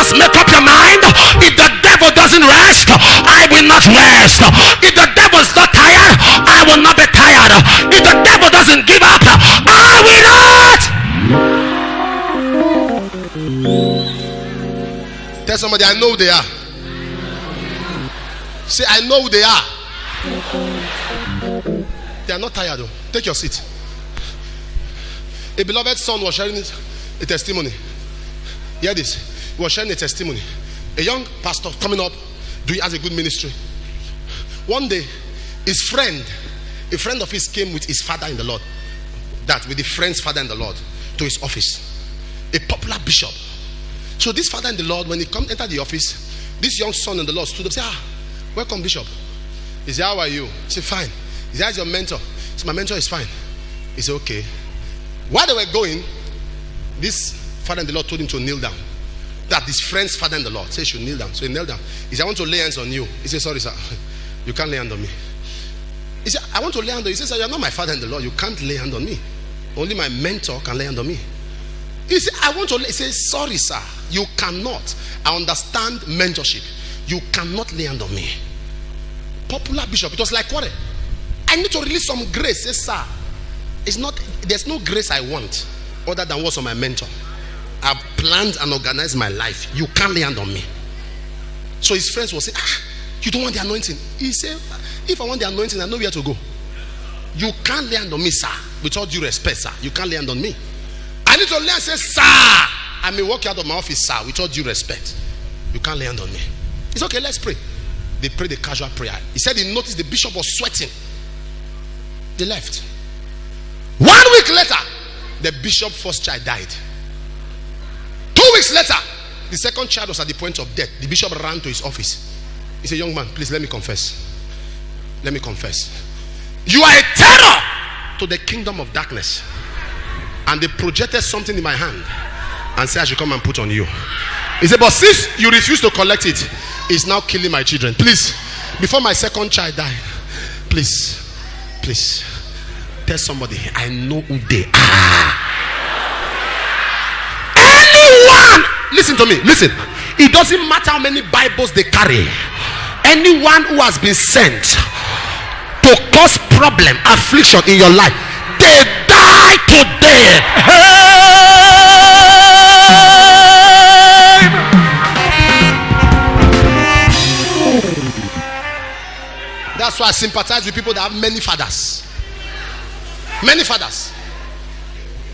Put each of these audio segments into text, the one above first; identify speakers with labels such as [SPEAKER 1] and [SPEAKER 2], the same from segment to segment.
[SPEAKER 1] must make up your mind. If the devil doesn't rest, I will not rest. If the devil is not tired, I will not be tired. If the devil doesn't give up, I will not.
[SPEAKER 2] Tell somebody, I know who they are. Say, I know who they are. They are not tired though. Take your seat. A beloved son was sharing a testimony. Hear this. He was sharing a testimony. A young pastor coming up, has a good ministry. One day, his friend, a friend of his, came with his father in the Lord. With the friend's father in the Lord, to his office. A popular bishop. So this father in the Lord, when he entered the office, this young son in the Lord stood up and said, welcome, bishop. He said, how are you? He said, fine. He said, how's your mentor? He said, my mentor is fine. He said, okay. While they were going, this father in the Lord told him to kneel down. That his friend's father in the Lord said he should kneel down. So he knelt down. He said, I want to lay hands on you. He said, sorry, sir. You can't lay hands on me. He said, I want to lay hands on you. He said, sir, you're not my father in the Lord. You can't lay hands on me. Only my mentor can lay hands on me. He said, I want to lay. He said, sorry, sir. You cannot. I understand mentorship. You cannot lay hands on me. Popular bishop. It was like, what? I need to release some grace. He said, sir, there's no grace I want other than what's on my mentor. I've planned and organized my life. You can't lay hand on me. So his friends will say, you don't want the anointing. He said, if I want the anointing, I know where to go. You can't lay hand on me, sir. With all due respect, sir. You can't lay hand on me. I need to lay and say, sir, I may walk out of my office, sir. With all due respect, you can't lay hand on me. It's okay, let's pray. They prayed a casual prayer. He said he noticed the bishop was sweating. They left. 1 week later, the bishop's first child died. 2 weeks later, the second child was at the point of death. The bishop ran to his office. He said, young man, please let me confess. Let me confess. You are a terror to the kingdom of darkness. And they projected something in my hand and said I should come and put on you. He said, but since you refuse to collect it, it's now killing my children. Please, before my second child died, please, tell somebody, I know who they are. Anyone, listen to me, listen. It doesn't matter how many Bibles they carry. Anyone who has been sent to cause problem, affliction in your life, they die today. That's why I sympathize with people that have many fathers. Many fathers.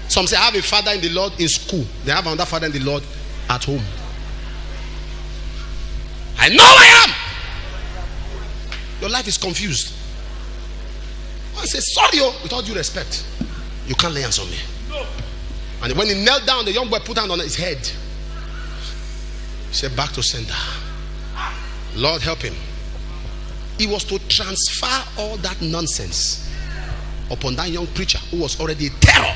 [SPEAKER 2] Some say I have a father in the Lord in school. They have another father in the Lord at home. I know I am. Your life is confused. I say sorry, with all due respect, you can't lay hands on me. No. And when he knelt down, the young boy put hand on his head. He said, back to center. Lord, help him. He was to transfer all that nonsense upon that young preacher who was already a terror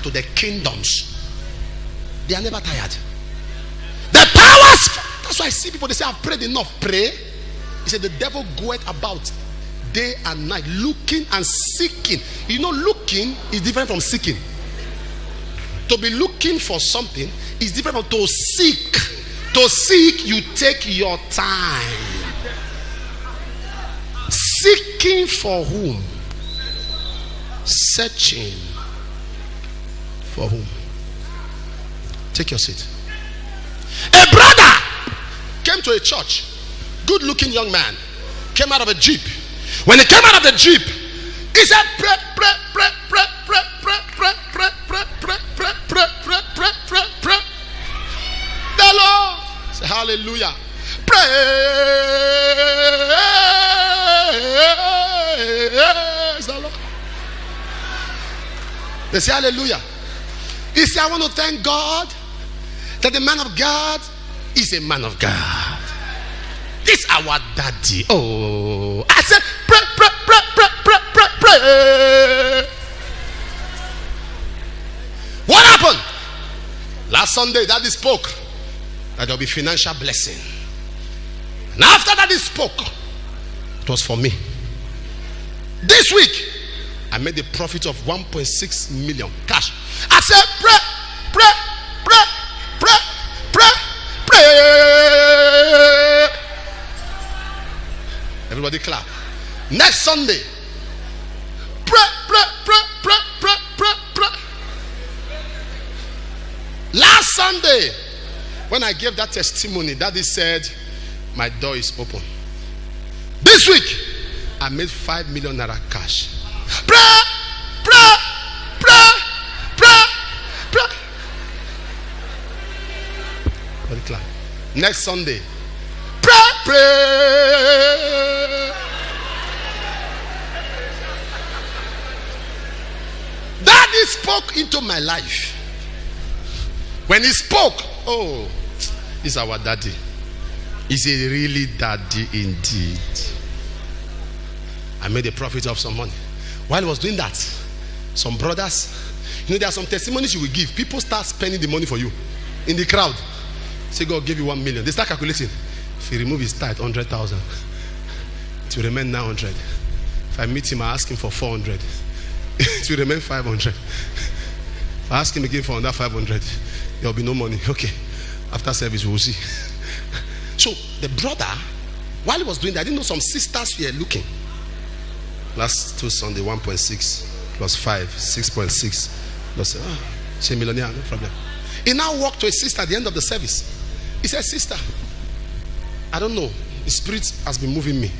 [SPEAKER 2] to the kingdoms. They are never tired. The powers. That's why I see people, they say, I've prayed enough. Pray. He said, the devil goeth about day and night, looking and seeking. You know, looking is different from seeking. To be looking for something is different from to seek. To seek, you take your time. Seeking for whom? Searching for whom? Take your seat. A brother came to a church. Good looking young man. Came out of a jeep. When he came out of the jeep, he said, pray, pray, pray, pray, pray, pray, pray, pray, pray, pray, pray, pray, pray, pray, pray, pray. The Lord. Say hallelujah. Praise the Lord. They say hallelujah. He said, I want to thank God that the man of God is a man of God. This our daddy. Oh, I said, pray, pray, pray, pray, pray, pray, pray. What happened? Last Sunday, daddy spoke that there will be financial blessing. And after that he spoke, it was for me. This week, I made a profit of 1.6 million cash. I said, pray, pray, pray, pray, pray, pray. Everybody clap. Next Sunday, pray. Last Sunday, when I gave that testimony, Daddy said, my door is open. This week, I made 5 million naira cash. Pray. Next Sunday, pray. Daddy spoke into my life. When he spoke, oh, he's our daddy. He's a really daddy indeed. I made a profit of some money. While I was doing that, some brothers, there are some testimonies you will give. People start spending the money for you in the crowd. Say, God gave you 1 million. They start calculating. If he remove his tithe, 100,000, it will remain 900. If I meet him, I ask him for 400. It will remain 500. If I ask him again for another 500, there will be no money. Okay, after service, we will see. So the brother, while he was doing that, I didn't know some sisters were looking. Last 2 Sunday, 1.6 plus 5, 6.6 plus she's a millionaire, no problem. He now walked to a sister at the end of the service. He said, sister, I don't know, the spirit has been moving me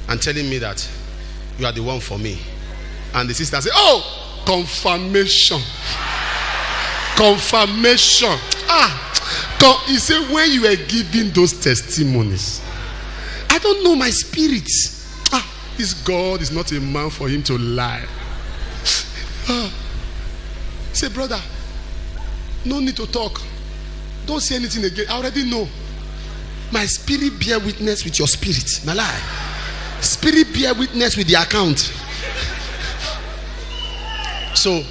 [SPEAKER 2] and telling me that you are the one for me. And the sister said, oh, confirmation. He said, when you were giving those testimonies, I don't know, my spirit, this God is not a man for him to lie. Say, brother, no need to talk. Don't say anything again. I already know. My spirit bear witness with your spirit. My lie. Spirit bear witness with the account. So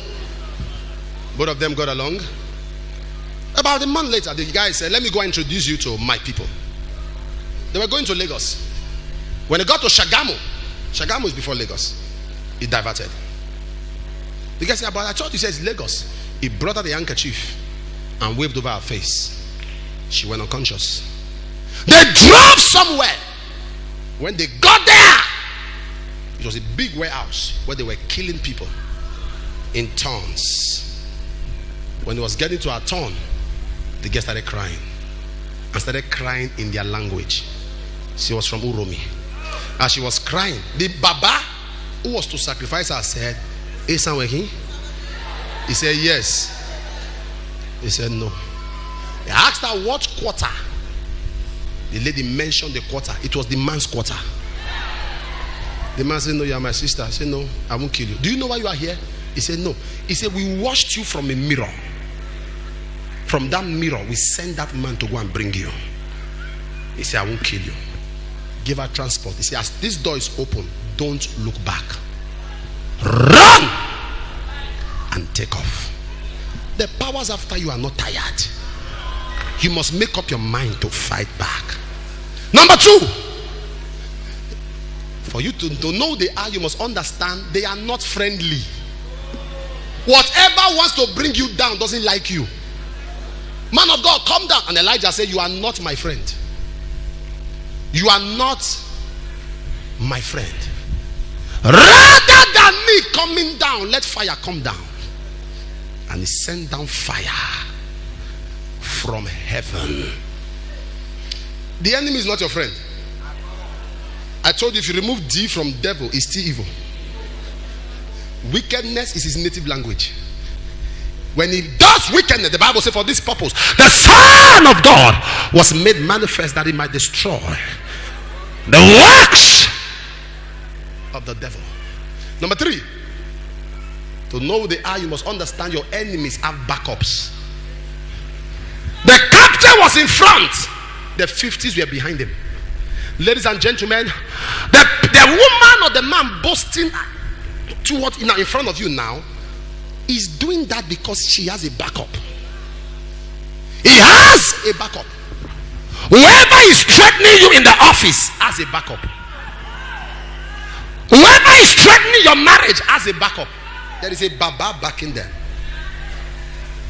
[SPEAKER 2] both of them got along. About a month later, the guy said, let me go and introduce you to my people. They were going to Lagos. When they got to Shagamu is before Lagos, he diverted. The guy said, but I thought you said it's Lagos. He brought out the handkerchief and waved over her face. She went unconscious. They drove somewhere. When they got there, it was a big warehouse where they were killing people in turns. When it was getting to her turn, the girl started crying and started crying in their language. She was from Uromi. As she was crying, the Baba who was to sacrifice her said, he said yes. He said no. He asked her what quarter. The lady mentioned the quarter. It was the man's quarter. The man said, no, you are my sister. I said, no, I won't kill you. Do you know why you are here? He said, no. He said, we washed you from a mirror. From that mirror, we sent that man to go and bring you. He said, I won't kill you. Give her transport. He said, as this door is open, don't look back. Run and take off. The powers after you are not tired. You must make up your mind to fight back. Number 2, for you to know they are, you must understand they are not friendly. Whatever wants to bring you down doesn't like you. Man of God, come down. And Elijah said, you are not my friend. You are not my friend. Rather than me coming down, let fire come down. And he sent down fire from heaven. The enemy is not your friend. I told you, if you remove D from devil, it's still evil. Wickedness is his native language. When he does wickedness, the Bible says, for this purpose the Son of God was made manifest that he might destroy the works of the devil. Number 3, to know who they are, you must understand your enemies have backups. The captain was in front, the 50s were behind him. Ladies and gentlemen, the woman or the man boasting towards in front of you now is doing that because she has a backup. He has a backup. Whoever is threatening you in the office has a backup. Whoever is threatening your marriage has a backup. There is a Baba backing them.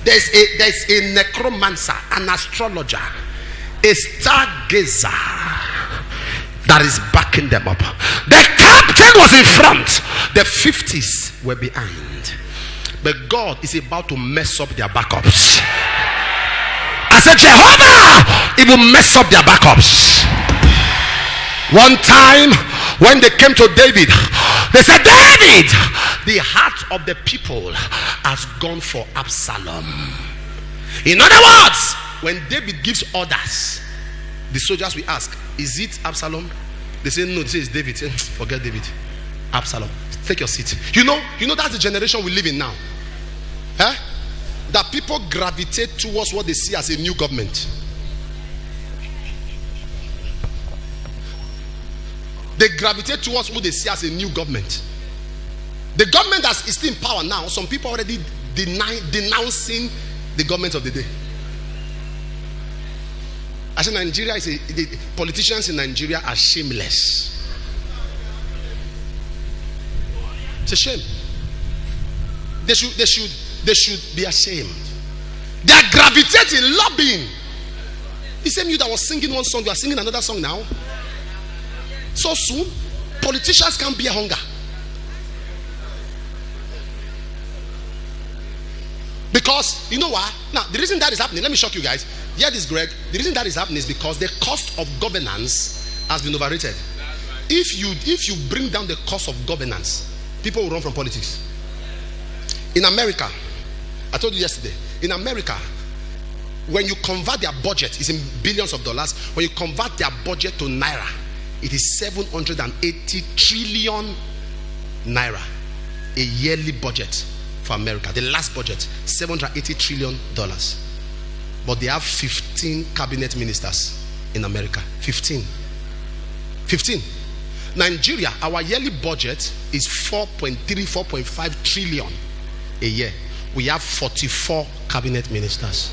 [SPEAKER 2] There's a necromancer, an astrologer, a stargazer,
[SPEAKER 1] that is backing them up. The captain was in front, the 50s were behind. But God is about to mess up their backups. I said, Jehovah, it will mess up their backups. One time when they came to David, they said, David, the heart of the people has gone for Absalom. In other words, when David gives orders, the soldiers will ask, is it Absalom? They say no. They say it's David. Say, forget David. Absalom. Take your seat. You know that's the generation we live in now. That people gravitate towards what they see as a new government. They gravitate towards what they see as a new government. The government that is still in power now, some people already denouncing the government of the day. I said Nigeria is the politicians in Nigeria are shameless. It's a shame. They should be ashamed. They are gravitating, lobbying. The same you that was singing one song, you are singing another song now. So soon, politicians can't bear hunger. Because you know why? Now the reason that is happening, let me shock you guys. Hear this, Greg. The reason that is happening is because the cost of governance has been overrated. If you bring down the cost of governance, people will run from politics. In America, I told you yesterday, in America, when you convert their budget, it's in billions of dollars. When you convert their budget to naira, it is 780 trillion naira, a yearly budget for America. The last budget, $780 trillion. But they have 15 cabinet ministers in America. 15. Nigeria, our yearly budget is 4.5 trillion a year. We have 44 cabinet ministers.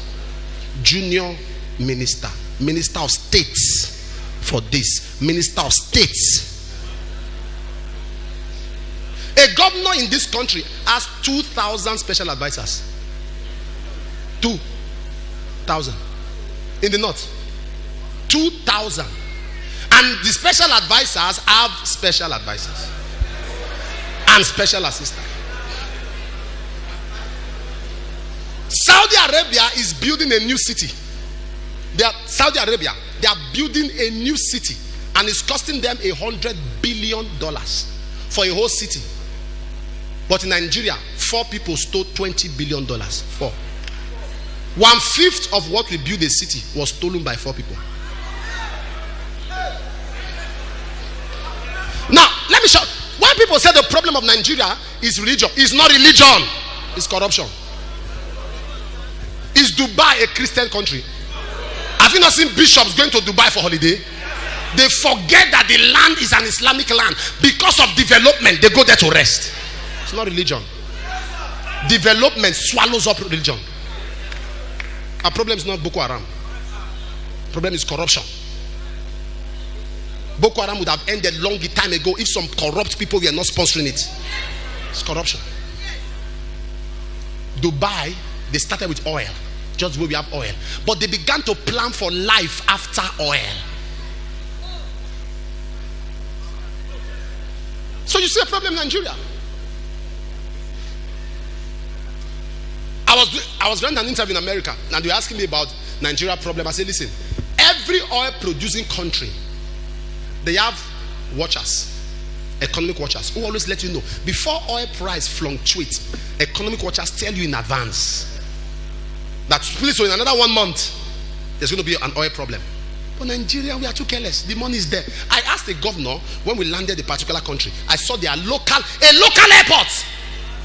[SPEAKER 1] Junior minister, minister of states for this, minister of states. A governor in this country has 2,000 special advisors. 2,000 in the north. 2,000. And the special advisors have special advisors and special assistants. Saudi Arabia is building a new city. Saudi Arabia, they are building a new city, and it's costing them $100 billion for a whole city. But in Nigeria, 4 people stole $20 billion. 4. 1/5 of what we build a city was stolen by 4 people. Now, let me show. When people say the problem of Nigeria is religion, it's not religion, it's corruption. Is Dubai a Christian country? Have you not seen bishops going to Dubai for holiday? They forget that the land is an Islamic land. Because of development, they go there to rest. It's not religion. Development swallows up religion. Our problem is not Boko Haram. Problem is corruption. Boko Haram would have ended long time ago if some corrupt people were not sponsoring it. It's corruption. Dubai, they started with oil, just where we have oil, but they began to plan for life after oil. So you see a problem in Nigeria. I was running an interview in America, and they were asking me about Nigeria problem. I said, listen, every oil producing country, they have watchers, economic watchers, who always let you know before oil price fluctuates. Economic watchers tell you in advance that please, so in another 1 month there's going to be an oil problem. But Nigeria, we are too careless. The money is there. I asked the governor when we landed the particular country, I saw a local airport.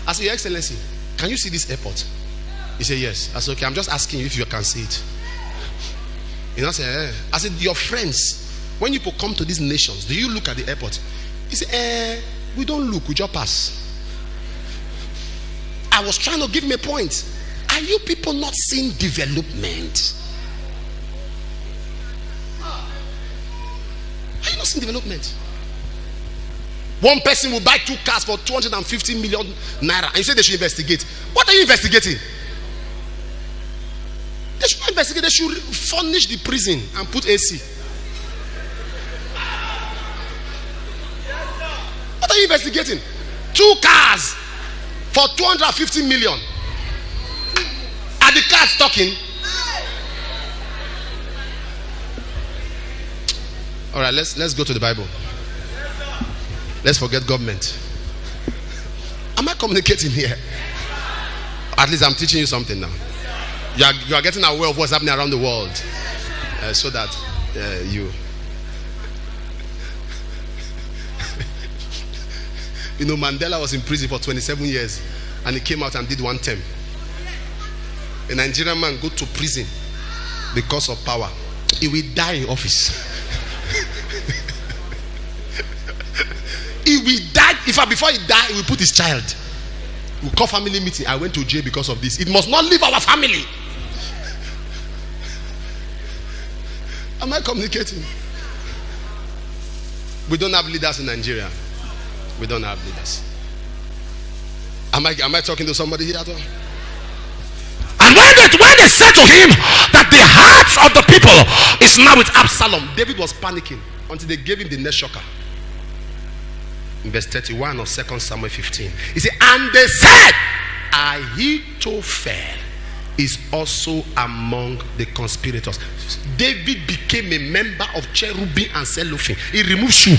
[SPEAKER 1] I said, Your Excellency, can you see this airport? He said, yes. I said, okay, I'm just asking you if you can see it. You know, I said, your friends, when you come to these nations, do you look at the airport? He said, we don't look, we just pass. I was trying to give him a point. Are you people not seeing development? Are you not seeing development? One person will buy 2 cars for 250 million naira, and you say they should investigate. What are you investigating? They should not investigate. They should furnish the prison and put AC. you investigating? 2 cars for 250 million. Are the cars talking? All right, let's go to the Bible. Let's forget government. Am I communicating here? At least I'm teaching you something now. You are getting aware of what's happening around the world, so that you know, Mandela was in prison for 27 years and he came out and did 1 term. A Nigerian man go to prison because of power. He will die in office. He will die. Before he die, he will put his child. We'll call family meeting. I went to jail because of this. It must not leave our family. Am I communicating? We don't have leaders in Nigeria. We don't have leaders. Am I talking to somebody here at all?
[SPEAKER 2] And when they said to him that the hearts of the people is now with
[SPEAKER 1] Absalom, David was panicking until they gave him the next shocker. In verse 31 of 2 Samuel 15, he said, and they said, Ahithophel is also among the conspirators. David became a member of cherubim and seraphim. He removed shoe.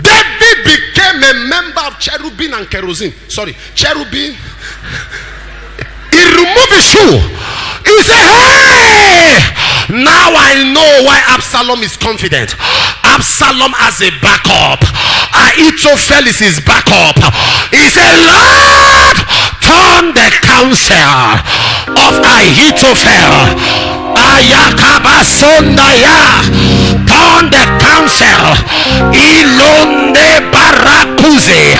[SPEAKER 1] David became a member of cherubim and kerosene. Sorry, cherubim.
[SPEAKER 2] He removed his shoe. He said, hey, now I know why Absalom is confident. Absalom has a backup. Ahithophel is his backup. He said, Lord, turn the counsel of Ahithophel. Ayakabasondaya. Turn the counsel. Ilonde barakuze.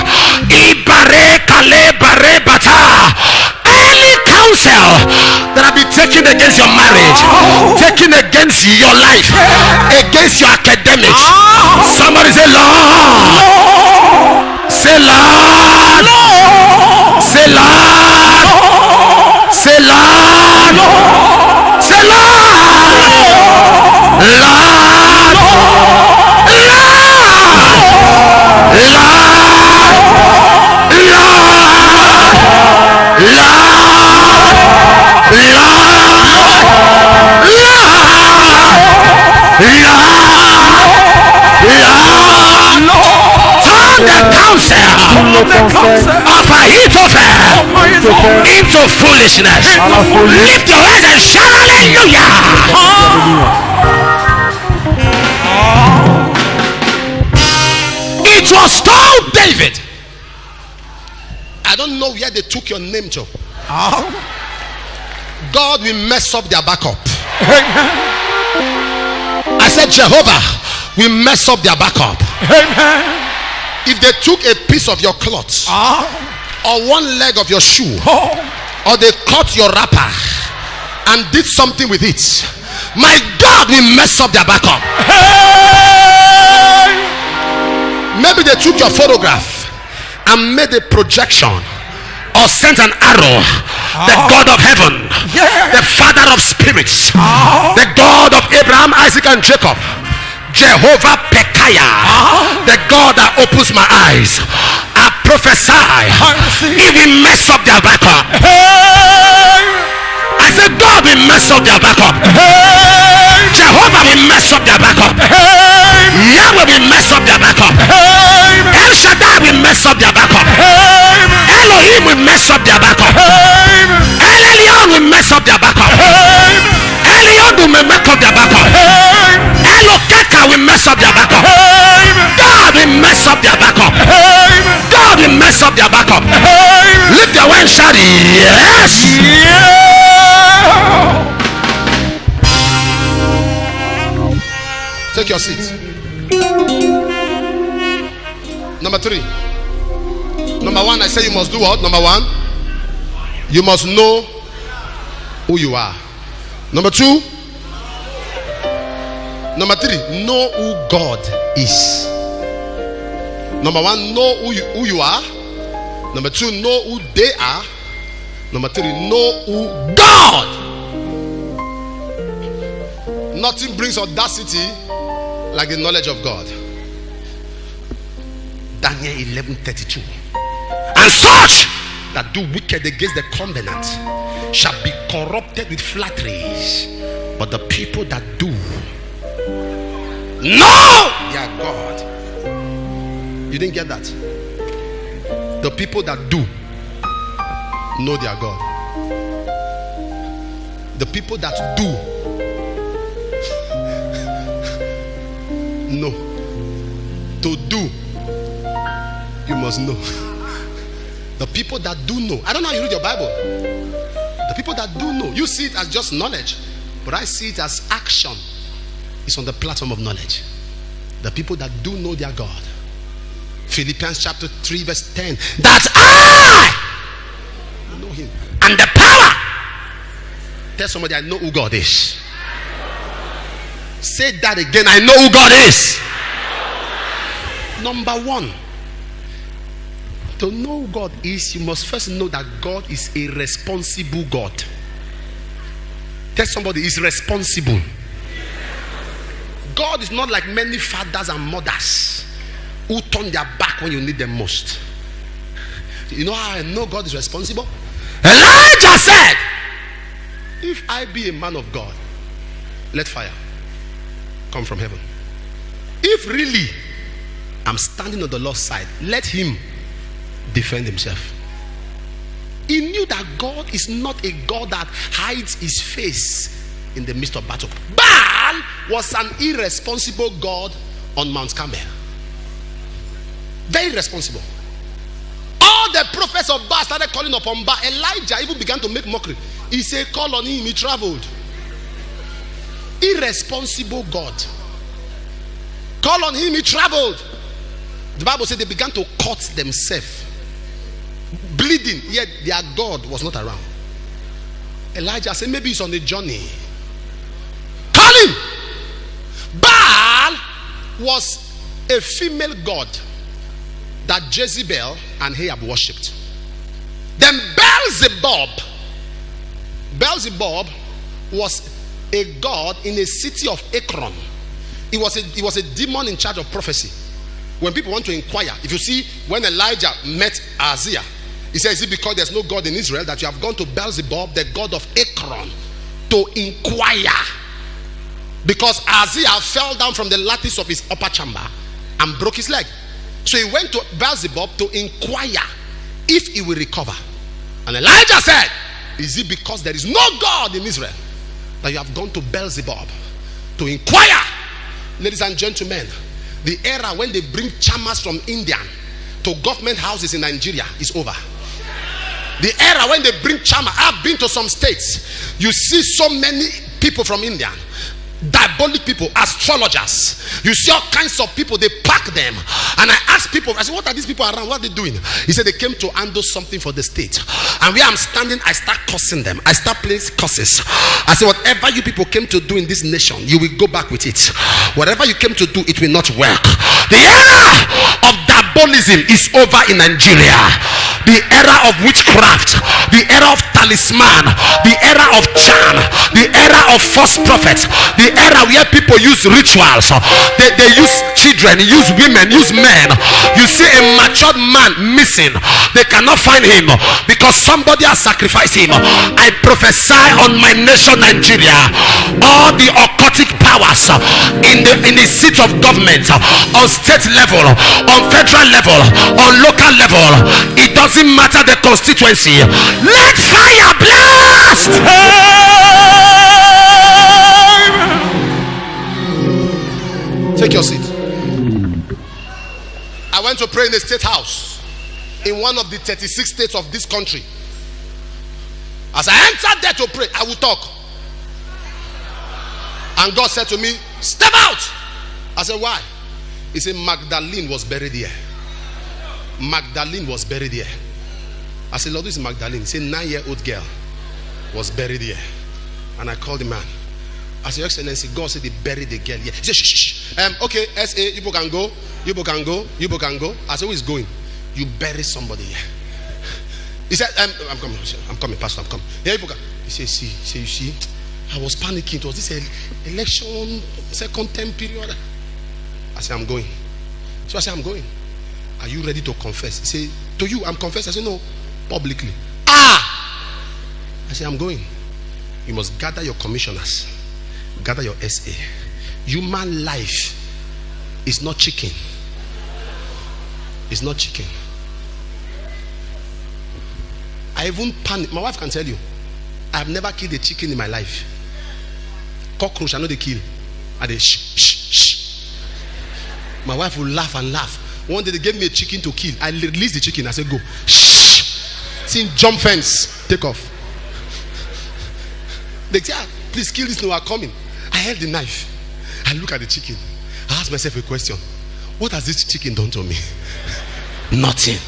[SPEAKER 2] Ibare kale bare bata. Any counsel that have been taken against your marriage, taken against your life, against your academics, somebody say, Lord, say, Lord, say, Lord, say, Lord, say, Lord, Lord, of Ahithophel into foolishness. Lift your hands and shout hallelujah. It was told David.
[SPEAKER 1] I don't know where they took your name to. God will mess up their backup. I said Jehovah will mess up their backup. If they took a piece of your cloth or one leg of your shoe or they cut your wrapper and did something with it, my God will mess up their backup. Maybe they took your photograph and made a projection or sent an arrow. The God of heaven, the Father of spirits, the God of Abraham, Isaac and Jacob, Jehovah Pekaya, the God that opens my eyes, I prophesy he will mess up their backup. I said God will mess up their backup. Jehovah will mess up their backup. Yahweh will mess up their backup. El Shaddai will mess up their backup. Elohim will mess up their backup. El Elyon will mess up their backup. Eliod will mess up their backup. Elokeka will mess up their backup. God will mess up their backup. God will mess up their backup. Lift your hand, shout yes. Take your seat. Number 3. Number 1, I say you must do what? Number 1, you must know who you are. Number 2, number 3, know who God is. Number 1, know who you are. Number 2, know who they are. Number 3, know who God. Nothing brings audacity like the knowledge of God. Daniel 11:32. And such that do wicked against the covenant shall be corrupted with flatteries, but the people that do know their God. You didn't get that? The people that do know their God. The people that do know. To do, you must know. The people that do know. I don't know how you read your Bible. The people that do know, you see it as just knowledge, but I see it as action. It's on the platform of knowledge. The people that do know their God. Philippians chapter 3 verse 10. That I know him. And the power. Tell somebody, I know who God is. Say that again. I know who God is. Number one, to know who God is, you must first know that God is a responsible God. Tell somebody, he's responsible. God is not like many fathers and mothers who turn their back when you need them most. You know how I know God is responsible? Elijah said, if I be a man of God, let fire come from heaven. If really I'm standing on the Lord's side, let him defend himself. He knew that God is not a God that hides his face in the midst of battle. Baal was an irresponsible God on Mount Carmel. Very irresponsible. All the prophets of Baal started calling upon Baal. Elijah even began to make mockery. He said, call on him, he traveled. Irresponsible God. Call on him, he traveled. The Bible said they began to cut themselves, bleeding, yet their God was not around. Elijah said, maybe he's on a journey. Call him. Baal was a female god that Jezebel and Ahab worshipped. Then Beelzebub was a god in a city of Ekron. He was a demon in charge of prophecy. When people want to inquire, if you see when Elijah met Ahaziah, he says, is it because there's no God in Israel that you have gone to Beelzebub, the god of Ekron, to inquire? Because Ahaziah fell down from the lattice of his upper chamber and broke his leg. So he went to Beelzebub to inquire if he will recover. And Elijah said, is it because there is no God in Israel that you have gone to Beelzebub to inquire? Ladies and gentlemen, the era when they bring chamas from India to government houses in Nigeria is over. The era when they bring chama, I've been to some states, you see so many people from India, diabolic people, astrologers. You see all kinds of people, they pack them. And I ask people, I said, what are these people around? What are they doing? He said they came to handle something for the state. And where I'm standing, I start cursing them. I start playing curses. I said, whatever you people came to do in this nation, you will go back with it. Whatever you came to do, it will not work. The era of diabolism is over in Nigeria. The era of witchcraft, the era of talisman, the era of charm, the era of false prophets, the era where people use rituals, they use children, use women, use men. You see a matured man missing, they cannot find him because somebody has sacrificed him. I prophesy on my nation Nigeria, all the occultic powers in the seat of government, on state level, on federal level, on local level, it doesn't matter the constituency, let fire blast. Take your seat. I went to pray in the state house in one of the 36 states of this country. As I entered there to pray, I would talk, and God said to me, step out. I said, why? He said, Magdalene was buried here. Magdalene was buried here. I said, Lord, this is Magdalene. He said, 9-year-old girl was buried here. And I called the man. I said, Your Excellency, God said they buried the girl here. He said, shh. Okay, SA, you people can go. You people can go. You people can go. I said, who is going? You bury somebody here. He said, I'm coming, Pastor, I'm coming. Yeah, you people can. He said, see, you see, I was panicking. It was this election, second term period. I said, I'm going. So I said, I'm going. Are you ready to confess? He said, to you, I'm confessing. I said, no, publicly. I said, I'm going. You must gather your commissioners, gather your SA. Human life is not chicken. It's not chicken. I even panic. My wife can tell you, I've never killed a chicken in my life. Cockroach, I know they kill. And they shh. My wife will laugh and laugh. One day they gave me a chicken to kill. I released the chicken. I said, go. Shh. See, jump fence. Take off. They say, please kill this. No, I'm coming. I held the knife. I look at the chicken. I ask myself a question. What has this chicken done to me? Nothing.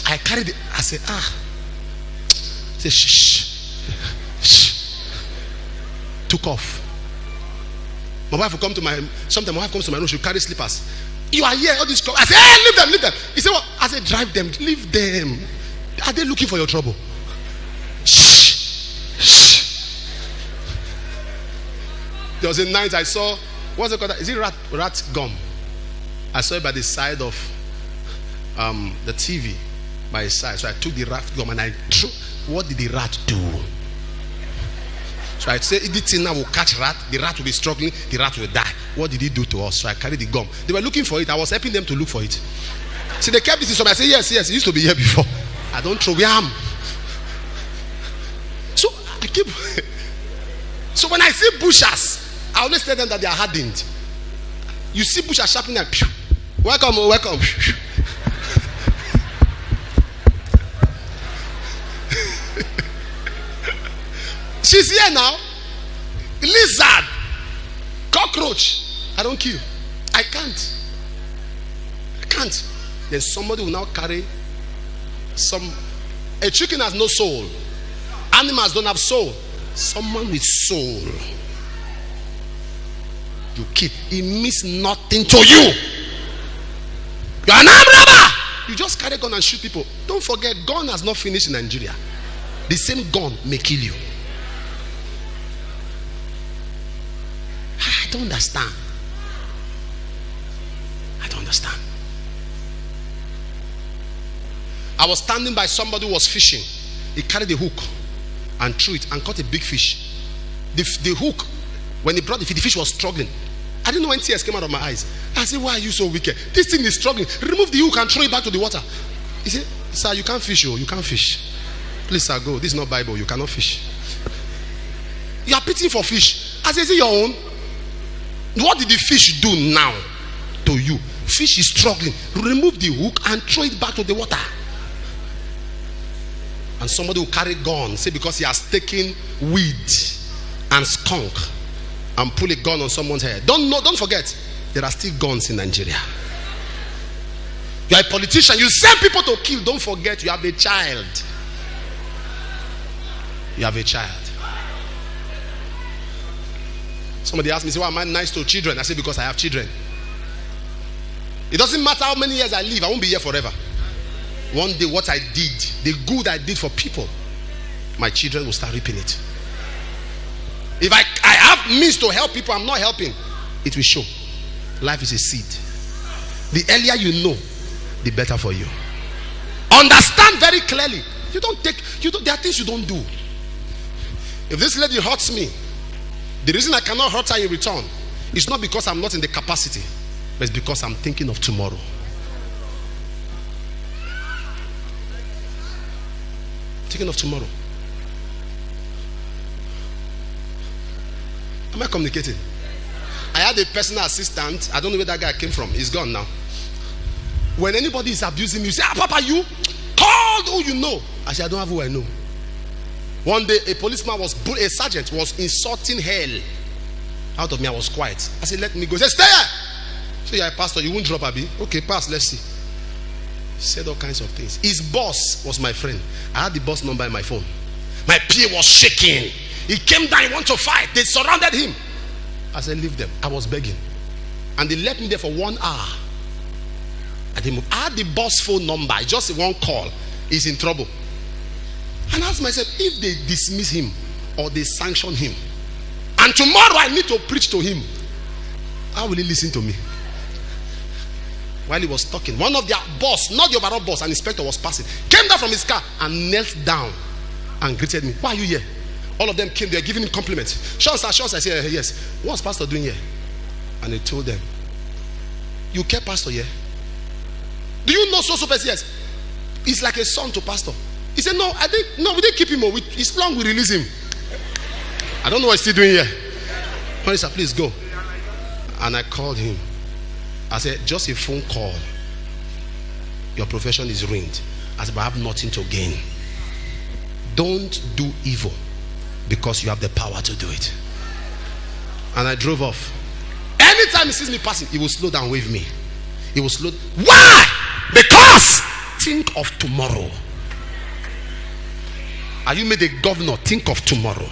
[SPEAKER 1] I carried it. I said, I said, shh. Took off. My wife will come to my, sometimes my wife comes to my room, she'll carry slippers. You are here, all this. I said, hey, leave them. He said, what? I said, drive them, leave them. Are they looking for your trouble? Shh. There was a night I saw, what's it called? Is it rat gum? I saw it by the side of the TV, by his side. So I took the rat gum and I threw. What did the rat do? So I said, if the thing now will catch rat, the rat will be struggling, the rat will die. What did he do to us? So I carried the gum. They were looking for it. I was helping them to look for it. So they kept this in some. I said, yes, it used to be here before. I don't throw yam. So I keep. So when I see bushers, I always tell them that they are hardened. You see bushers sharpening and pew. Welcome. She's here now. Lizard, cockroach. I don't kill. I can't. Then somebody will now carry a chicken has no soul. Animals don't have soul. Someone with soul, you kill. It means nothing to you. You are an armed robber. You just carry a gun and shoot people. Don't forget, gun has not finished in Nigeria. The same gun may kill you. I don't understand. I was standing by somebody who was fishing. He carried a hook and threw it and caught a big fish. The hook, when he brought the fish was struggling. I didn't know when tears came out of my eyes. I said, why are you so wicked? This thing is struggling. Remove the hook and throw it back to the water. He said, sir, you can't fish. You can't fish. Please, sir, go. This is not Bible. You cannot fish. You are pitying for fish. I said, is it your own? What did the fish do now to you? Fish is struggling. Remove the hook and throw it back to the water. And somebody will carry gun, say because he has taken weed and skunk and pull a gun on someone's head. Don't forget, there are still guns in Nigeria. You are a politician, you send people to kill. Don't forget, you have a child. You have a child. Somebody asked me, say, why am I nice to children? I say, because I have children. It doesn't matter how many years I live, I won't be here forever. One day what I did, the good I did for people, my children will start reaping it. If I have means to help people, I'm not helping, it will show. Life is a seed. The earlier you know, the better for you. Understand very clearly. There are things you don't do. If this lady hurts me, the reason I cannot hurt her in return is not because I'm not in the capacity, but it's because I'm thinking of tomorrow. Thinking of tomorrow. Am I communicating? I had a personal assistant. I don't know where that guy came from. He's gone now. When anybody is abusing me, you say, Papa, you called who you know. I said, I don't have who I know. One day, a sergeant was insulting hell out of me. I was quiet. I said, let me go. He said, stay here. So you're a pastor, you won't drop Abi. Okay, pass, let's see. He said all kinds of things. His boss was my friend. I had the boss number in my phone. My PA was shaking. He came down, he wanted to fight. They surrounded him. I said, leave them. I was begging. And they left me there for 1 hour. I didn't move. I had the boss phone number. Just one call. He's in trouble. And I asked myself, if they dismiss him or they sanction him, and tomorrow I need to preach to him, how will he listen to me? while he was talking, one of their boss, not the overall boss, an inspector was passing, came down from his car and knelt down and greeted me. Why are you here? All of them came there giving him compliments. Sure, sir, sure, sir. I said, yes. What's pastor doing here? And he told them, you care pastor here? Do you know so person? Yes. He's like a son to pastor. He said, no, we didn't keep him. It's long we release him. I don't know what he's still doing here. Honey, sir, please go. And I called him. I said, just a phone call. Your profession is ruined. I said, but I have nothing to gain. Don't do evil because you have the power to do it. And I drove off. Anytime he sees me passing, he will slow down, wave me. He will slow. Why? Because think of tomorrow. Are you made a governor? Think of tomorrow.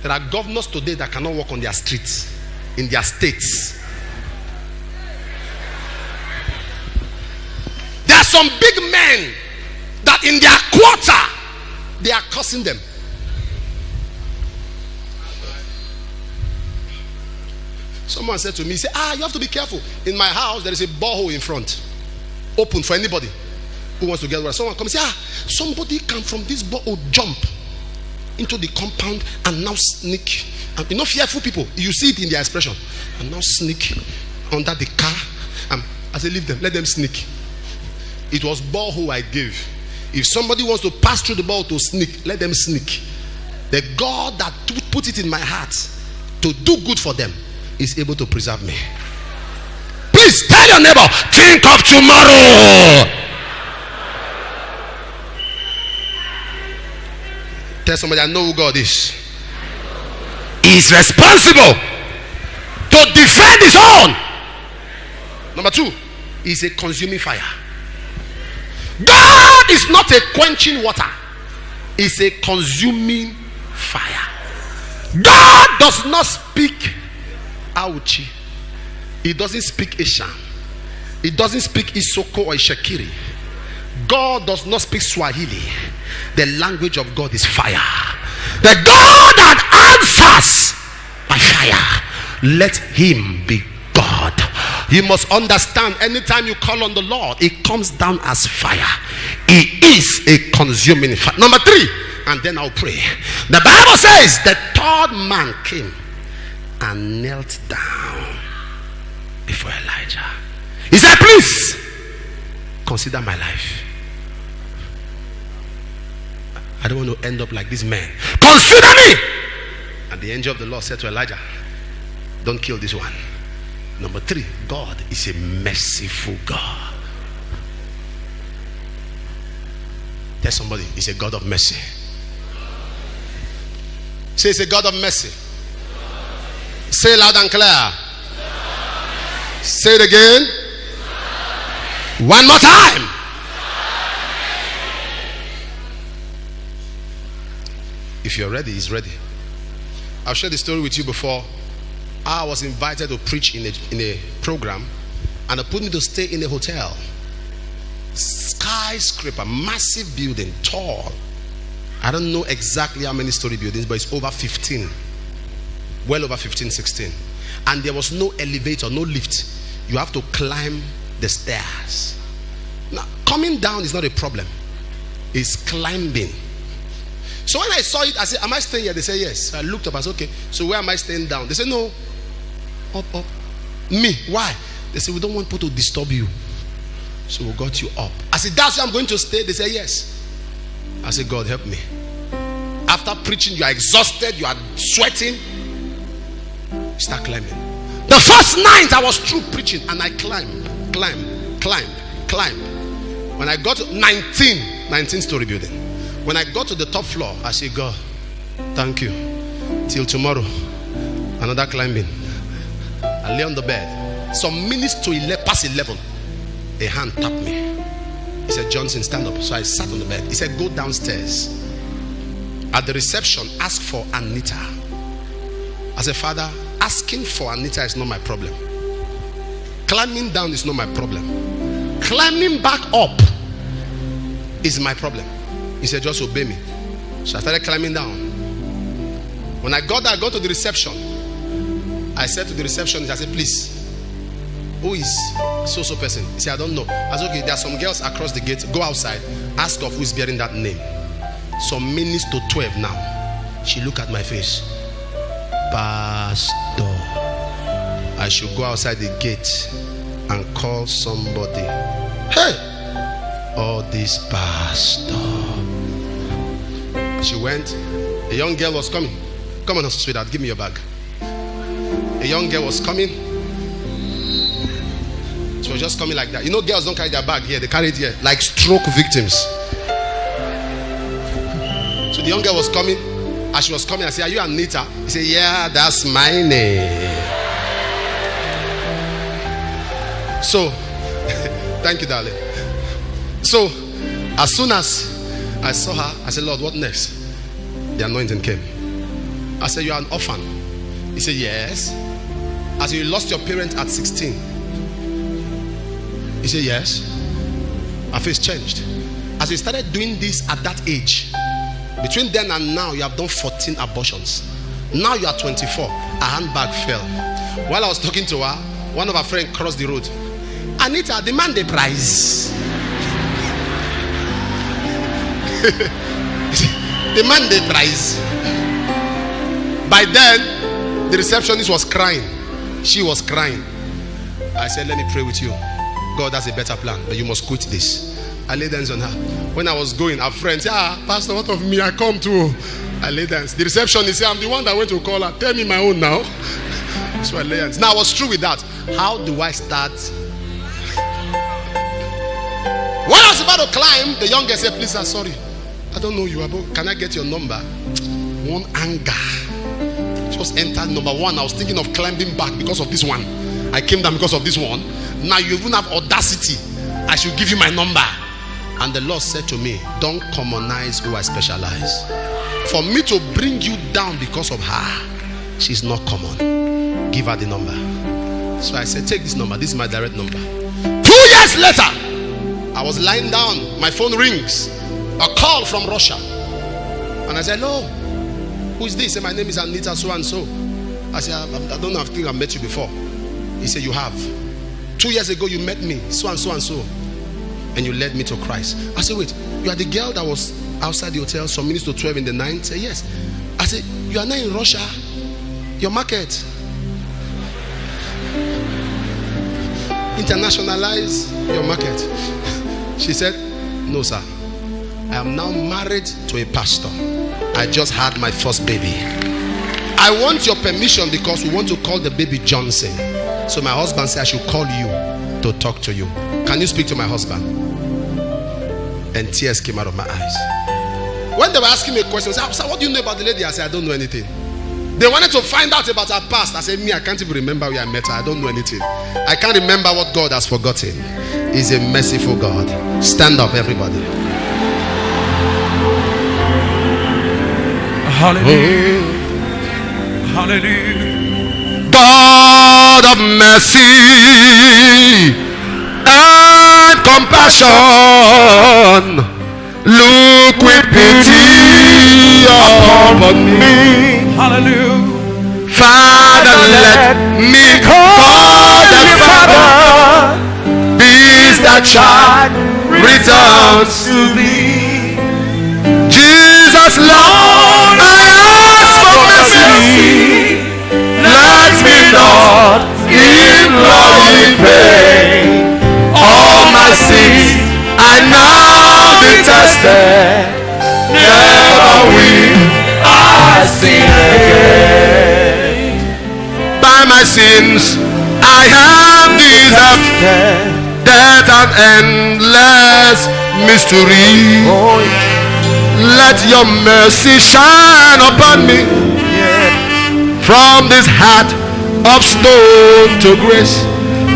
[SPEAKER 1] There are governors today that cannot walk on their streets, in their states. There are some big men that in their quarter they are cursing them. Someone said to me, say, you have to be careful. In my house, there is a borehole in front, open for anybody who wants to get water. Someone comes and say, somebody can from this borehole jump into the compound and now sneak. And you know, fearful people, you see it in their expression, and now sneak under the car. I say, leave them, let them sneak. It was borehole I gave. If somebody wants to pass through the borehole to sneak, let them sneak. The God that put it in my heart to do good for them is able to preserve me. Please tell your neighbor, think of tomorrow. Tell somebody, I know who God is. He is responsible to defend his own. Number two, he is a consuming fire. God is not a quenching water. He's a consuming fire. God does not speak Auchi. He doesn't speak Isham. He doesn't speak Isoko or Ishakiri. God does not speak Swahili. The language of God is fire. The God that answers by fire, let him be God. You must understand, anytime you call on the Lord, it comes down as fire. He is a consuming fire. Number three, and then I'll pray. The Bible says the third man came and knelt down before Elijah. He said, please consider my life. I don't want to end up like this man. Consider me. And the angel of the Lord said to Elijah, don't kill this one. Number three, God is a merciful God. Tell somebody, he's a God of mercy. Say, it's a God of mercy. Say loud and clear. Say it again. One more time. If you're ready, he's ready. I've shared the story with you before. I was invited to preach in a program, and they put me to stay in a hotel. Skyscraper, massive building, tall. I don't know exactly how many story buildings, but it's over 15. Well over 15, 16. And there was no elevator, no lift. You have to climb the stairs. Now, coming down is not a problem. It's climbing. So when I saw it, I said, am I staying here? They said, yes. So I looked up, I said, okay, so where am I staying down? They said, no. Up. Me, why? They said, we don't want people to disturb you. So we got you up. I said, that's where I'm going to stay? They said, yes. I said, God, help me. After preaching, you are exhausted, you are sweating. Start climbing. The first night I was through preaching, and I climbed. When I got to 19 story building, when I got to the top floor, I said, God, thank you. Till tomorrow, another climbing. I lay on the bed. Some minutes to past 11, a hand tapped me. He said, Johnson, stand up. So I sat on the bed. He said, go downstairs. At the reception, ask for Anita. I said, Father, asking for Anita is not my problem. Climbing down is not my problem. Climbing back up is my problem. He said, just obey me. So I started climbing down. When I got there, I got to the reception. I said to the receptionist, I said, please, who is so person? He said, I don't know. I said, okay, there are some girls across the gate. Go outside. Ask of who is bearing that name. Some minutes to 12 now. She looked at my face. Pastor, I should go outside the gate and call somebody. Hey! Oh, this pastor. She went. A young girl was coming. Come on, sweetheart, give me your bag. A young girl was coming. She was just coming like that. You know, girls don't carry their bag here, they carry it here, like stroke victims. So the young girl was coming. As she was coming, I said, are you Anita? He said, yeah, that's my name. So, thank you, darling. So, as soon as I saw her, I said, Lord, what next? The anointing came. I said, you are an orphan. He said, yes. I said, you lost your parents at 16. He said, yes. Her face changed. As you started doing this at that age, between then and now, you have done 14 abortions. Now you are 24. Her handbag fell. While I was talking to her, one of her friends crossed the road. Anita, demand the price. Demand the price. By then, the receptionist was crying. She was crying. I said, let me pray with you. God has a better plan, but you must quit this. I laid hands on her. When I was going, her friends said, Pastor, what of me? I come too. I laid hands. The receptionist said, I'm the one that went to call her. Tell me my own now. So I laid hands. Now I was true with that. How do I start? When I was about to climb, the young girl said, please, sir, sorry. I don't know you. Can I get your number? One anger. Just entered number one. I was thinking of climbing back because of this one. I came down because of this one. Now you even have audacity. I should give you my number. And the Lord said to me, don't commonize who I specialize. For me to bring you down because of her, she's not common. Give her the number. So I said, take this number. This is my direct number. 2 years later, I was lying down. My phone rings. A call from Russia. And I said, hello. Who is this? He said, my name is Anita so and so. I said, I don't know. I think I've met you before. He said, you have. 2 years ago you met me, so and so and so, and you led me to Christ. I said, wait, you are the girl that was outside the hotel some minutes to 12 in the night? He said, yes. I said, you are now in Russia, your market. Internationalize your market. She said, no sir, I am now married to a pastor. I just had my first baby. I want your permission because we want to call the baby Johnson. So my husband said I should call you to talk to you. Can you speak to my husband? And tears came out of my eyes. When they were asking me a question, I said, what do you know about the lady? I said, I don't know anything. They wanted to find out about her past. I said, me, I can't even remember where I met her. I don't know anything. I can't remember what God has forgotten. He's a merciful God. Stand up, everybody.
[SPEAKER 3] Hallelujah. Hallelujah.
[SPEAKER 2] God of mercy and compassion, look with pity upon me.
[SPEAKER 3] Hallelujah.
[SPEAKER 2] Father, let me call the Father. Peace that child returns to thee. Jesus, Lord, I ask for mercy. Let me not in glory pay. All my sins I now detested. Never will I sin again. By my sins I have deserved death and endless mystery. Let your mercy shine upon me. From this heart of stone to grace.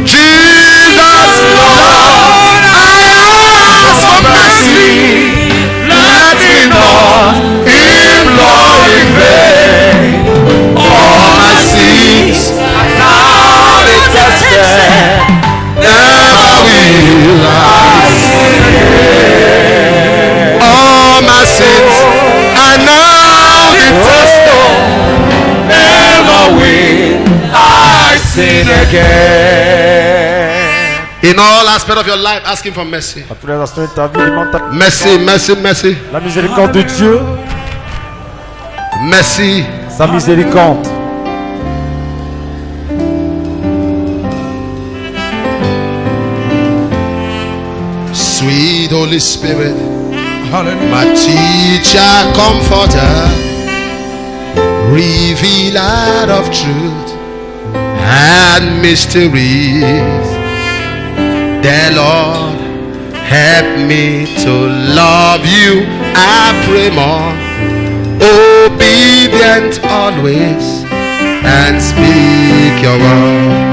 [SPEAKER 2] Jesus, Lord, I ask for mercy. Let me not in glory vain. All my sins I now detested. Never will I sin again. All my sins I now detested. Never will I sin again.
[SPEAKER 1] In all aspects of your life, ask Him for mercy.
[SPEAKER 4] À tous les aspects de ta vie, demande ta
[SPEAKER 1] Mercy, mercy, mercy.
[SPEAKER 4] la miséricorde de Dieu,
[SPEAKER 1] Mercy.
[SPEAKER 4] sa miséricorde.
[SPEAKER 1] Sweet Holy Spirit,
[SPEAKER 3] Hallelujah.
[SPEAKER 1] my teacher, comforter, revealer of truth and mysteries. The Lord, help me to love you, I pray more, obedient always, and speak your word.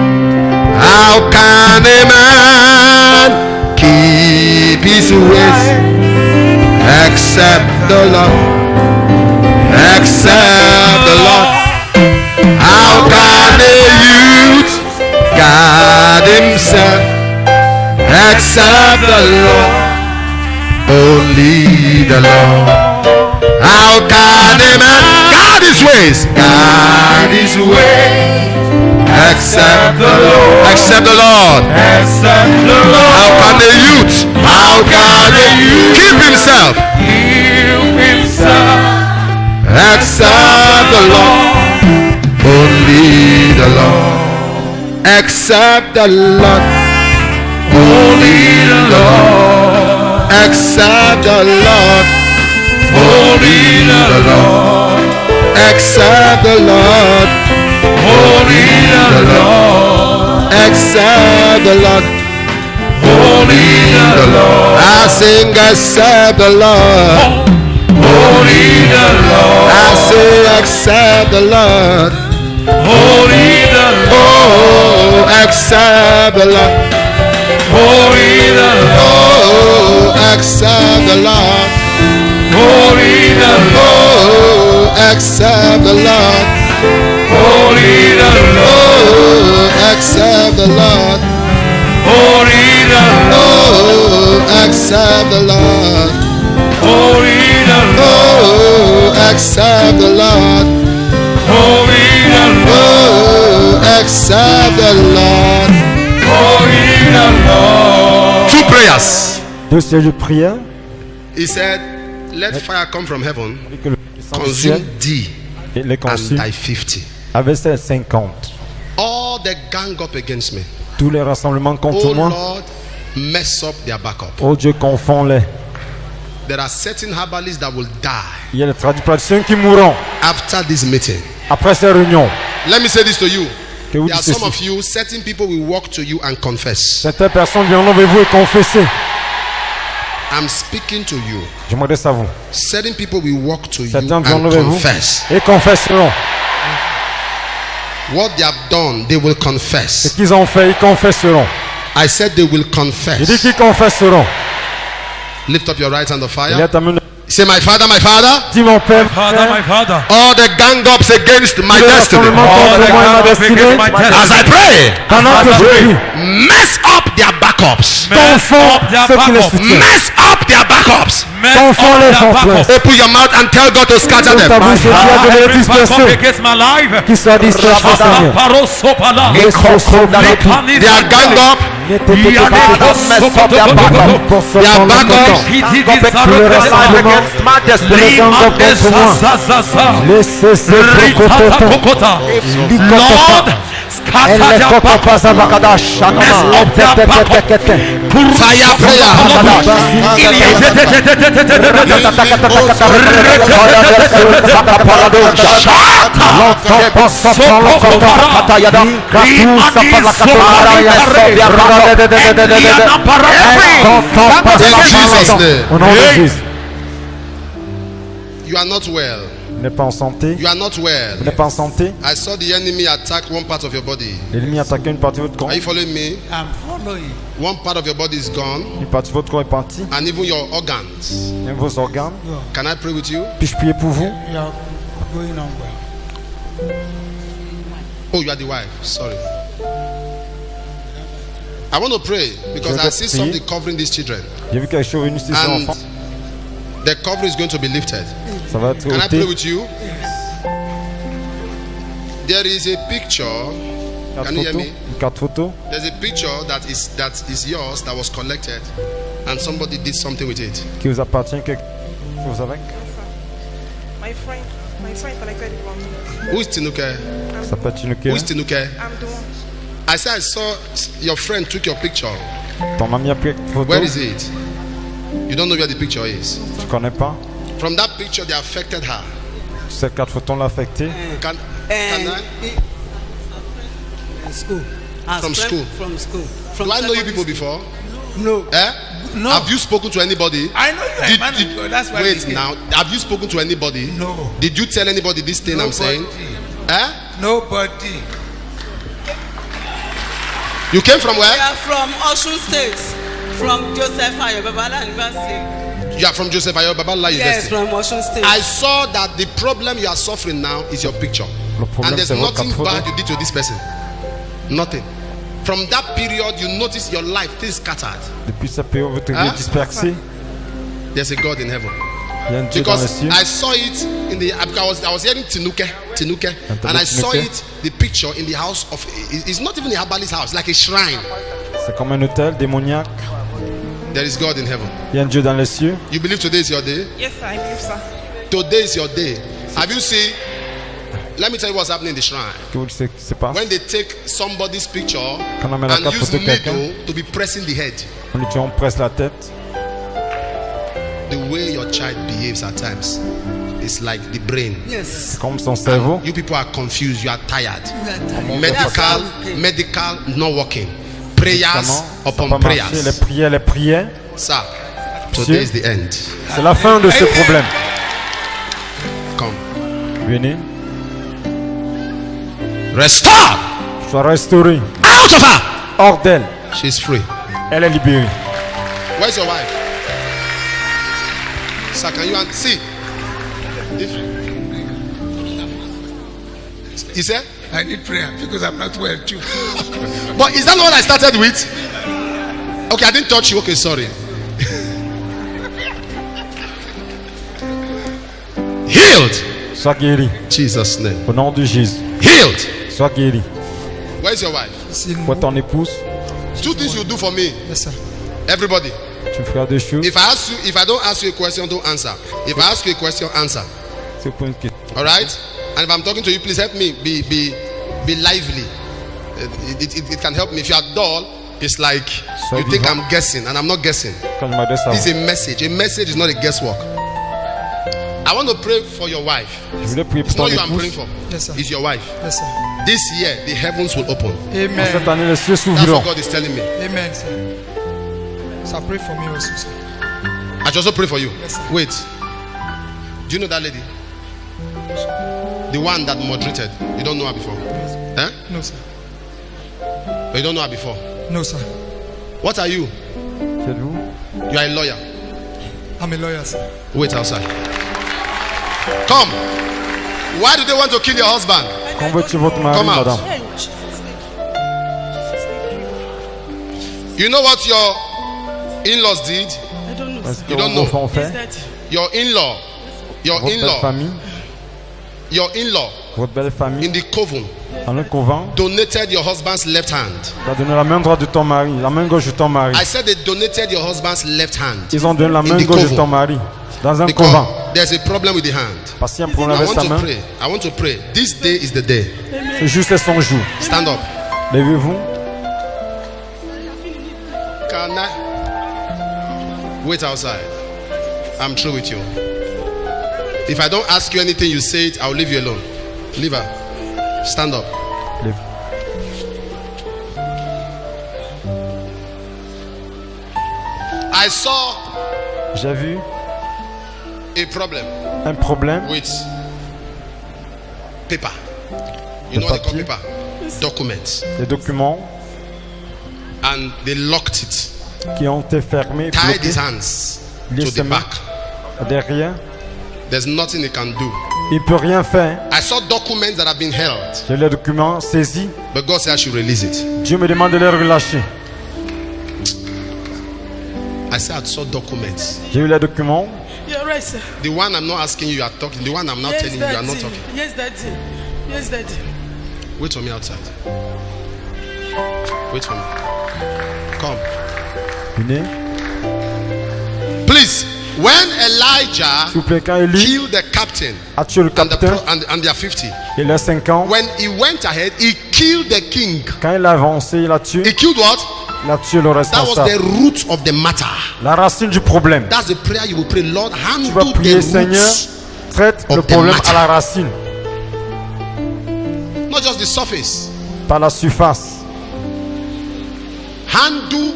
[SPEAKER 1] How can a man keep his ways except the Lord? Except the Lord. How can a youth guard himself except the Lord? Only the Lord. How can a man guard his ways? Guard his ways except the Lord. Except the Lord.
[SPEAKER 3] Except the Lord.
[SPEAKER 1] How can a youth? How can a youth keep himself?
[SPEAKER 3] Keep himself.
[SPEAKER 1] Except the Lord. Only the Lord. Except the Lord.
[SPEAKER 3] Only the Lord.
[SPEAKER 1] Except the Lord.
[SPEAKER 3] Only the Lord.
[SPEAKER 1] Except the Lord.
[SPEAKER 3] Only the Lord.
[SPEAKER 1] Except the Lord.
[SPEAKER 3] Only the Lord.
[SPEAKER 1] I sing except the Lord.
[SPEAKER 3] Only the Lord.
[SPEAKER 1] I say except the Lord.
[SPEAKER 3] Only the Lord.
[SPEAKER 1] Oh, except the Lord.
[SPEAKER 3] Only the Lord.
[SPEAKER 1] Oh, except the Lord.
[SPEAKER 3] Only the Lord.
[SPEAKER 1] Oh, except the Lord.
[SPEAKER 3] Only the Lord.
[SPEAKER 1] Oh, except the Lord.
[SPEAKER 3] Only the Lord.
[SPEAKER 1] Oh, except the Lord.
[SPEAKER 3] Only the Lord.
[SPEAKER 1] Oh, except the Lord.
[SPEAKER 3] Only the Lord.
[SPEAKER 1] Oh, except the Lord.
[SPEAKER 3] Only the Lord.
[SPEAKER 1] Two prayers.
[SPEAKER 4] Deux sièges de prière.
[SPEAKER 1] He said, let fire come from heaven,
[SPEAKER 4] Et que le sang du ciel
[SPEAKER 1] consume thee
[SPEAKER 4] et les
[SPEAKER 1] and
[SPEAKER 4] consume
[SPEAKER 1] thy 50.
[SPEAKER 4] avec ses 50.
[SPEAKER 1] All the gang up against me.
[SPEAKER 4] Tous les rassemblements contre
[SPEAKER 1] Oh
[SPEAKER 4] moi.
[SPEAKER 1] Lord, mess up their backup.
[SPEAKER 4] Oh Dieu, confonds-les.
[SPEAKER 1] There are certain herbalists that will die
[SPEAKER 4] Il y a les tradipraticiens qui mourront
[SPEAKER 1] after this meeting.
[SPEAKER 4] après ces réunions.
[SPEAKER 1] Let me say this to you.
[SPEAKER 4] Que vous
[SPEAKER 1] There are
[SPEAKER 4] dites
[SPEAKER 1] some of
[SPEAKER 4] ceci.
[SPEAKER 1] you, certain people will walk to you and confess.
[SPEAKER 4] Certaines personnes viendront vers vous et confesser.
[SPEAKER 1] I'm speaking to you.
[SPEAKER 4] Je m'adresse à vous.
[SPEAKER 1] Certain people will walk to you
[SPEAKER 4] Certains
[SPEAKER 1] and
[SPEAKER 4] viendront vers vous
[SPEAKER 1] confess.
[SPEAKER 4] et confesseront.
[SPEAKER 1] What they have done, they will
[SPEAKER 4] Ce
[SPEAKER 1] confess.
[SPEAKER 4] qu'ils ont fait, ils confesseront.
[SPEAKER 1] I said they will
[SPEAKER 4] Je dis
[SPEAKER 1] confess.
[SPEAKER 4] qu'ils confesseront.
[SPEAKER 1] Lift up your right hand of
[SPEAKER 4] Il
[SPEAKER 1] fire.
[SPEAKER 4] y a ta main.
[SPEAKER 1] Say, my father, my father.
[SPEAKER 4] Dis mon père.
[SPEAKER 3] Father, my Father.
[SPEAKER 1] All the gang ups against my
[SPEAKER 4] Tous les
[SPEAKER 1] destiny.
[SPEAKER 4] rassemblements contre moi et ma destinée.
[SPEAKER 1] As I pray,
[SPEAKER 4] Pendant que je prie,
[SPEAKER 1] mess up their backups.
[SPEAKER 4] confonds ceux qui les soutiennent.
[SPEAKER 1] Mess up their backups.
[SPEAKER 4] Confonds les frères.
[SPEAKER 1] Open your mouth and tell God to scatter
[SPEAKER 4] Ouvre ta
[SPEAKER 1] them.
[SPEAKER 4] bouche et dis à Dieu de les disperser.
[SPEAKER 3] against my life.
[SPEAKER 4] Qu'ils soient dispersés, Seigneur.
[SPEAKER 1] They are gang up. Their backups.
[SPEAKER 4] Tous les rassemblements de les gangs contre moi. Laissez ces procototon.
[SPEAKER 3] Lord,
[SPEAKER 4] Elle
[SPEAKER 3] scatter
[SPEAKER 4] les
[SPEAKER 3] their
[SPEAKER 4] coco
[SPEAKER 3] backups.
[SPEAKER 4] pas à Bakadash.
[SPEAKER 1] Fire
[SPEAKER 4] Au nom de Jésus.
[SPEAKER 1] You are not well.
[SPEAKER 4] N'est pas en santé.
[SPEAKER 1] You are not well.
[SPEAKER 4] N'est pas en santé.
[SPEAKER 1] I saw the enemy attack one part of your body.
[SPEAKER 4] L'ennemi a attaqué une partie de votre corps.
[SPEAKER 1] Are you following me?
[SPEAKER 3] I'm following.
[SPEAKER 1] One part of your body is gone,
[SPEAKER 4] Une partie de votre corps est partie.
[SPEAKER 1] and even your organs.
[SPEAKER 4] Même vos organes.
[SPEAKER 1] Can I pray with you?
[SPEAKER 4] Puis-je prier pour vous?
[SPEAKER 3] You are going on well.
[SPEAKER 1] Oh, you are the wife. Sorry. I want to pray because I see something covering these children,
[SPEAKER 4] J'ai vu quelque chose venu sur ces
[SPEAKER 1] and
[SPEAKER 4] enfants.
[SPEAKER 1] the cover is going to be lifted.
[SPEAKER 4] Ça va être
[SPEAKER 1] Can I pray
[SPEAKER 4] ôté.
[SPEAKER 1] with you? There is a picture Can you hear me?
[SPEAKER 4] Une carte photo.
[SPEAKER 1] There's a picture that is yours that was collected, and somebody did something with it.
[SPEAKER 4] Qui vous appartient, que vous avec.
[SPEAKER 5] My friend collected it from me.
[SPEAKER 1] Who is Tinuke?
[SPEAKER 4] Ça peut être une
[SPEAKER 1] Who is Tinuke?
[SPEAKER 5] I'm the one.
[SPEAKER 1] I said I saw your friend took your picture.
[SPEAKER 4] Ton ami a pris une photo.
[SPEAKER 1] Where is it? You don't know where the picture is.
[SPEAKER 4] Tu connais pas.
[SPEAKER 1] From that picture, they affected her.
[SPEAKER 4] Cette carte photo l'a affecté.
[SPEAKER 1] Can I?
[SPEAKER 6] School.
[SPEAKER 1] From school.
[SPEAKER 6] From school. From
[SPEAKER 1] Do I know you
[SPEAKER 6] secondary
[SPEAKER 1] people before?
[SPEAKER 6] No.
[SPEAKER 1] Eh?
[SPEAKER 3] No.
[SPEAKER 1] Have you spoken to anybody?
[SPEAKER 3] I know you are a man of God. That's why
[SPEAKER 1] wait
[SPEAKER 3] we
[SPEAKER 1] now. Have you spoken to anybody?
[SPEAKER 3] No.
[SPEAKER 1] Did you tell anybody this thing I'm saying? Eh?
[SPEAKER 3] Nobody.
[SPEAKER 1] You came from
[SPEAKER 6] We
[SPEAKER 1] where?
[SPEAKER 6] are from Osun State. From Joseph Ayo Babala University.
[SPEAKER 1] You are from Joseph Ayo Babala
[SPEAKER 6] Yes,
[SPEAKER 1] University.
[SPEAKER 6] from Osun State.
[SPEAKER 1] I saw that the problem you are suffering now is your picture.
[SPEAKER 4] Le problème,
[SPEAKER 1] And there's
[SPEAKER 4] c'est votre
[SPEAKER 1] nothing
[SPEAKER 4] carte photo.
[SPEAKER 1] bad you did to this person. Nothing. From that period, you notice your life is scattered.
[SPEAKER 4] Depuis cette période, votre vie
[SPEAKER 1] Hein?
[SPEAKER 4] est dispersée.
[SPEAKER 1] There's a God in heaven.
[SPEAKER 4] Il y a un Dieu dans les
[SPEAKER 1] Because
[SPEAKER 4] cieux.
[SPEAKER 1] I saw it in the I was hearing Tinuke, and I saw
[SPEAKER 4] Tinuke.
[SPEAKER 1] it the picture in the house of. It's not even a herbalist house, like a shrine.
[SPEAKER 4] C'est comme un hôtel démoniaque.
[SPEAKER 1] There is God in heaven.
[SPEAKER 4] Il y a un Dieu dans les cieux.
[SPEAKER 1] You believe today is your day?
[SPEAKER 5] Yes, sir, I believe, sir.
[SPEAKER 1] Today is your day. Have you seen? Let me tell you what's happening in the shrine.
[SPEAKER 4] Que vous savez ce qui se passe.
[SPEAKER 1] When they take somebody's picture
[SPEAKER 4] Quand on met la
[SPEAKER 1] and
[SPEAKER 4] carte
[SPEAKER 1] use
[SPEAKER 4] photo de quelqu'un.
[SPEAKER 1] needle to be pressing the head,
[SPEAKER 4] On presse la tête.
[SPEAKER 1] the way your child behaves at times is like the brain.
[SPEAKER 6] Yes.
[SPEAKER 4] Comme son cerveau.
[SPEAKER 1] You people are confused. You are tired.
[SPEAKER 6] That's how we came.
[SPEAKER 1] Medical not working. Prayers
[SPEAKER 4] Comment? Ça
[SPEAKER 1] upon
[SPEAKER 4] peut marcher.
[SPEAKER 1] prayers.
[SPEAKER 4] Les prières.
[SPEAKER 1] Sir, today is the end.
[SPEAKER 4] C'est la fin de ce problème.
[SPEAKER 1] Come.
[SPEAKER 4] Venez.
[SPEAKER 1] Restore.
[SPEAKER 4] Sois restauré.
[SPEAKER 1] Out of her.
[SPEAKER 4] Hors d'elle.
[SPEAKER 1] She's free.
[SPEAKER 4] Elle est libérée.
[SPEAKER 1] Where's your wife? Sir, can you see? He said,
[SPEAKER 3] I need prayer because I'm not well too.
[SPEAKER 1] but is that not what I started with? Okay, I didn't touch you. Okay, sorry. Healed.
[SPEAKER 4] Sois guéri.
[SPEAKER 1] Jesus' name.
[SPEAKER 4] Au nom de Jésus.
[SPEAKER 1] Healed.
[SPEAKER 4] Sois guéri.
[SPEAKER 1] Where's your wife?
[SPEAKER 4] Pour ton épouse,
[SPEAKER 1] Two things you do for me.
[SPEAKER 3] Yes, sir.
[SPEAKER 1] Everybody.
[SPEAKER 4] tu feras deux choses.
[SPEAKER 1] If I don't ask you a question, don't answer. If I ask you a question, answer.
[SPEAKER 4] C'est pour une question.
[SPEAKER 1] All right? And if I'm talking to you, please help me be lively. It can help me. If you are dull, it's like you think I'm guessing, and I'm not guessing.
[SPEAKER 4] Quand je m'adresse à
[SPEAKER 1] This is
[SPEAKER 4] vous,
[SPEAKER 1] a message. A message is not a guesswork. I want to pray for your wife.
[SPEAKER 4] je voulais prier pour
[SPEAKER 1] It's
[SPEAKER 4] ton
[SPEAKER 1] not you I'm praying
[SPEAKER 4] épouse.
[SPEAKER 1] for.
[SPEAKER 3] Yes, sir.
[SPEAKER 1] It's your wife.
[SPEAKER 3] Yes, sir.
[SPEAKER 1] This year, the heavens will open.
[SPEAKER 4] Cette
[SPEAKER 3] Amen.
[SPEAKER 4] année, les cieux
[SPEAKER 1] That's
[SPEAKER 4] s'ouvriront.
[SPEAKER 1] what God is telling me.
[SPEAKER 3] Amen, sir. So pray for me also, sir.
[SPEAKER 1] I should also pray for you.
[SPEAKER 3] Yes, sir.
[SPEAKER 1] Wait. Do you know that lady? The one that moderated. You don't know her before. Eh?
[SPEAKER 3] No, sir.
[SPEAKER 1] You don't know her before.
[SPEAKER 3] No, sir.
[SPEAKER 1] What are you?
[SPEAKER 4] C'est vous?
[SPEAKER 1] You are a lawyer.
[SPEAKER 3] I'm a lawyer, sir.
[SPEAKER 1] Wait outside. Come. Why do they want to kill your husband?
[SPEAKER 4] Quand veux-tu votre mari,
[SPEAKER 1] Come out.
[SPEAKER 4] madame?
[SPEAKER 1] You know what your in-laws did?
[SPEAKER 5] I don't know,
[SPEAKER 4] Est-ce
[SPEAKER 5] sir.
[SPEAKER 4] que
[SPEAKER 1] You don't
[SPEAKER 4] vos
[SPEAKER 1] know.
[SPEAKER 4] enfants ont fait?
[SPEAKER 5] Is that
[SPEAKER 1] Your in-law. Your
[SPEAKER 4] Votre belle
[SPEAKER 1] in-law.
[SPEAKER 4] famille,
[SPEAKER 1] Your in-law
[SPEAKER 4] votre belle famille,
[SPEAKER 1] in the coven
[SPEAKER 4] dans le couvent,
[SPEAKER 1] donated your husband's left hand.
[SPEAKER 4] t'as donné la main droite de ton mari, la main gauche de ton mari.
[SPEAKER 1] I said they donated your husband's left hand.
[SPEAKER 4] Ils ont donné la
[SPEAKER 1] in
[SPEAKER 4] main
[SPEAKER 1] the
[SPEAKER 4] gauche de
[SPEAKER 1] coven.
[SPEAKER 4] ton mari dans un
[SPEAKER 1] Because
[SPEAKER 4] couvent.
[SPEAKER 1] there's a problem with the hand.
[SPEAKER 4] Parce qu'il y a un problème
[SPEAKER 1] I
[SPEAKER 4] avec
[SPEAKER 1] want
[SPEAKER 4] sa
[SPEAKER 1] to
[SPEAKER 4] main.
[SPEAKER 1] pray. I want to pray. This day is the day.
[SPEAKER 4] C'est juste son jour.
[SPEAKER 1] Stand up.
[SPEAKER 4] Levez-vous.
[SPEAKER 1] Can I wait outside? I'm through with you. If I don't ask you anything, you say it, I'll leave you alone. Leave her. Stand up.
[SPEAKER 4] Lève.
[SPEAKER 1] I saw
[SPEAKER 4] J'ai vu
[SPEAKER 1] a problem
[SPEAKER 4] un problème
[SPEAKER 1] with paper.
[SPEAKER 4] The
[SPEAKER 1] You know what they call
[SPEAKER 4] papier.
[SPEAKER 1] paper? Documents.
[SPEAKER 4] des documents
[SPEAKER 1] And they locked it.
[SPEAKER 4] qui ont été fermés,
[SPEAKER 1] Tied his
[SPEAKER 4] bloqués
[SPEAKER 1] hands
[SPEAKER 4] Les
[SPEAKER 1] to the
[SPEAKER 4] semaines.
[SPEAKER 1] back.
[SPEAKER 4] derrière.
[SPEAKER 1] There's nothing he can do.
[SPEAKER 4] Il ne peut rien faire.
[SPEAKER 1] I saw documents that have been held,
[SPEAKER 4] J'ai les documents saisis.
[SPEAKER 1] but God said I should release it.
[SPEAKER 4] Dieu me demande de les relâcher.
[SPEAKER 1] I said I saw documents.
[SPEAKER 4] J'ai eu les documents.
[SPEAKER 5] you're right, sir.
[SPEAKER 1] The one I'm not asking you, you are talking. The one I'm not
[SPEAKER 5] Yes,
[SPEAKER 1] telling you, you are not
[SPEAKER 5] Daddy.
[SPEAKER 1] talking.
[SPEAKER 5] Yes, Daddy. Yes, Daddy.
[SPEAKER 1] Wait for me outside. Wait for me. Come.
[SPEAKER 4] Venez.
[SPEAKER 1] Please. When Elijah
[SPEAKER 4] S'il vous plaît, quand Élie
[SPEAKER 1] killed the captain
[SPEAKER 4] a tué le
[SPEAKER 1] and,
[SPEAKER 4] capitaine,
[SPEAKER 1] and their 50,
[SPEAKER 4] il a 5 ans.
[SPEAKER 1] when he went ahead, he killed the king.
[SPEAKER 4] Quand il a avancé, il a tué.
[SPEAKER 1] He killed what?
[SPEAKER 4] Il a tué le
[SPEAKER 1] That was the
[SPEAKER 4] responsable.
[SPEAKER 1] root of the matter.
[SPEAKER 4] La racine du problème.
[SPEAKER 1] That's the prayer you will pray. Lord,
[SPEAKER 4] Tu vas
[SPEAKER 1] handle
[SPEAKER 4] prier,
[SPEAKER 1] the
[SPEAKER 4] Seigneur,
[SPEAKER 1] roots.
[SPEAKER 4] traite
[SPEAKER 1] of
[SPEAKER 4] le
[SPEAKER 1] the
[SPEAKER 4] problème
[SPEAKER 1] matter.
[SPEAKER 4] à la racine,
[SPEAKER 1] Not just the surface.
[SPEAKER 4] pas la surface.
[SPEAKER 1] Handle.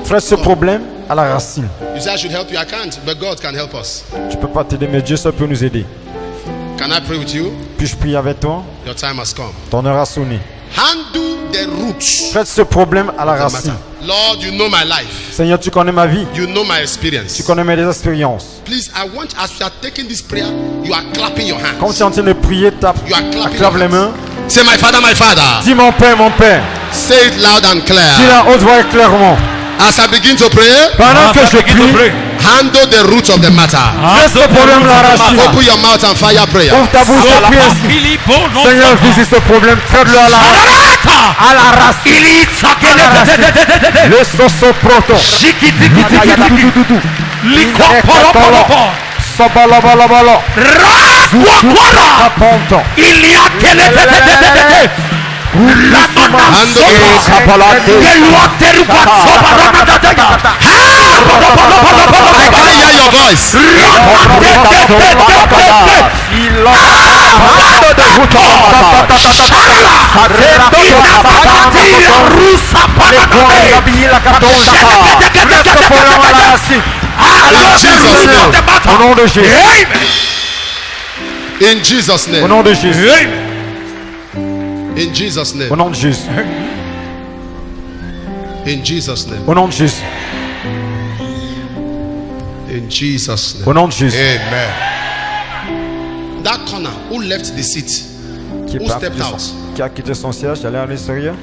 [SPEAKER 4] Traite ce problème à la racine.
[SPEAKER 1] You say I should help you. I can't, but God can help us.
[SPEAKER 4] Je peux pas t'aider, mais Dieu seul peut nous aider.
[SPEAKER 1] Can I pray with you?
[SPEAKER 4] Puis-je prier avec toi?
[SPEAKER 1] Your time has come.
[SPEAKER 4] Ton heure a sonné.
[SPEAKER 1] Handle the roots
[SPEAKER 4] Traite ce problème à la
[SPEAKER 1] of the
[SPEAKER 4] racine.
[SPEAKER 1] matter. Lord, you know my life.
[SPEAKER 4] Seigneur, tu connais ma vie.
[SPEAKER 1] You know my experience.
[SPEAKER 4] Tu connais mes expériences.
[SPEAKER 1] Please, I want, as you are taking this prayer, you are clapping your
[SPEAKER 4] Quand
[SPEAKER 1] hands.
[SPEAKER 4] tu es en train de prier, tape,
[SPEAKER 1] You are clapping
[SPEAKER 4] clappe
[SPEAKER 1] your
[SPEAKER 4] les
[SPEAKER 1] hands.
[SPEAKER 4] mains.
[SPEAKER 1] Say, my father, my father.
[SPEAKER 4] Dis mon Père, mon Père.
[SPEAKER 1] Say it loud and
[SPEAKER 4] Dis
[SPEAKER 1] clear.
[SPEAKER 4] la haute voix et clairement.
[SPEAKER 1] As I begin to pray,
[SPEAKER 4] Pendant que je prie,
[SPEAKER 1] handle the roots of the matter.
[SPEAKER 4] laisse ce problème à la racine.
[SPEAKER 1] Open your mouth and fire prayer.
[SPEAKER 4] Ouvre ta bouche et prie ainsi. Seigneur, visite ce problème, traite-le à la racine. À la racine. À la racine. Le soso proto. Sabalabala. Raponto.
[SPEAKER 1] I can't hear your voice.
[SPEAKER 4] Au nom de Jésus.
[SPEAKER 1] In Jesus'
[SPEAKER 4] Au
[SPEAKER 1] name.
[SPEAKER 4] nom de Jésus.
[SPEAKER 1] In Jesus'
[SPEAKER 4] Au
[SPEAKER 1] name.
[SPEAKER 4] nom de Jésus.
[SPEAKER 1] In Jesus' name.
[SPEAKER 4] Au nom de Jésus.
[SPEAKER 1] In Jesus' name.
[SPEAKER 4] Au nom de Jésus.
[SPEAKER 1] Amen. That corner, who left the seat?
[SPEAKER 4] Qui, est
[SPEAKER 1] Who
[SPEAKER 4] parti
[SPEAKER 1] stepped
[SPEAKER 4] de
[SPEAKER 1] out?
[SPEAKER 4] qui a quitté son siège, allé à l'extérieur.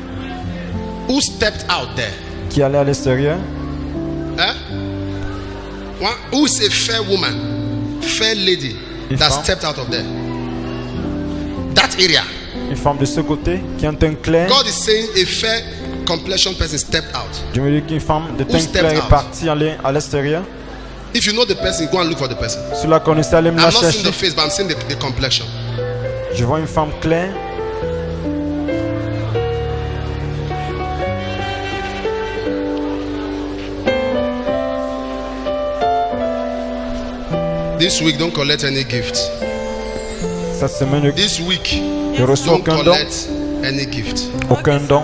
[SPEAKER 1] Who stepped out there?
[SPEAKER 4] Qui allait à l'extérieur.
[SPEAKER 1] Eh? One, who is a fair woman, fair lady
[SPEAKER 4] Une
[SPEAKER 1] that
[SPEAKER 4] femme.
[SPEAKER 1] stepped out of there? That area.
[SPEAKER 4] Une femme de ce côté qui a un teint clair.
[SPEAKER 1] God is saying a fair complexion person stepped out.
[SPEAKER 4] Je me dis qu'une femme de
[SPEAKER 1] Who
[SPEAKER 4] teint
[SPEAKER 1] stepped
[SPEAKER 4] clair
[SPEAKER 1] out?
[SPEAKER 4] est partie aller à l'extérieur.
[SPEAKER 1] If you know the person, go and look for the person.
[SPEAKER 4] Si tu la connaissais, allez me
[SPEAKER 1] I'm
[SPEAKER 4] la
[SPEAKER 1] not seeing
[SPEAKER 4] chercher.
[SPEAKER 1] the face, but I'm seeing the complexion.
[SPEAKER 4] Je vois une femme claire.
[SPEAKER 1] This week, don't collect any gift.
[SPEAKER 4] Cette semaine,
[SPEAKER 1] This week,
[SPEAKER 4] je reçois
[SPEAKER 1] don't
[SPEAKER 4] aucun don.
[SPEAKER 1] collect any gift.
[SPEAKER 4] Aucun don.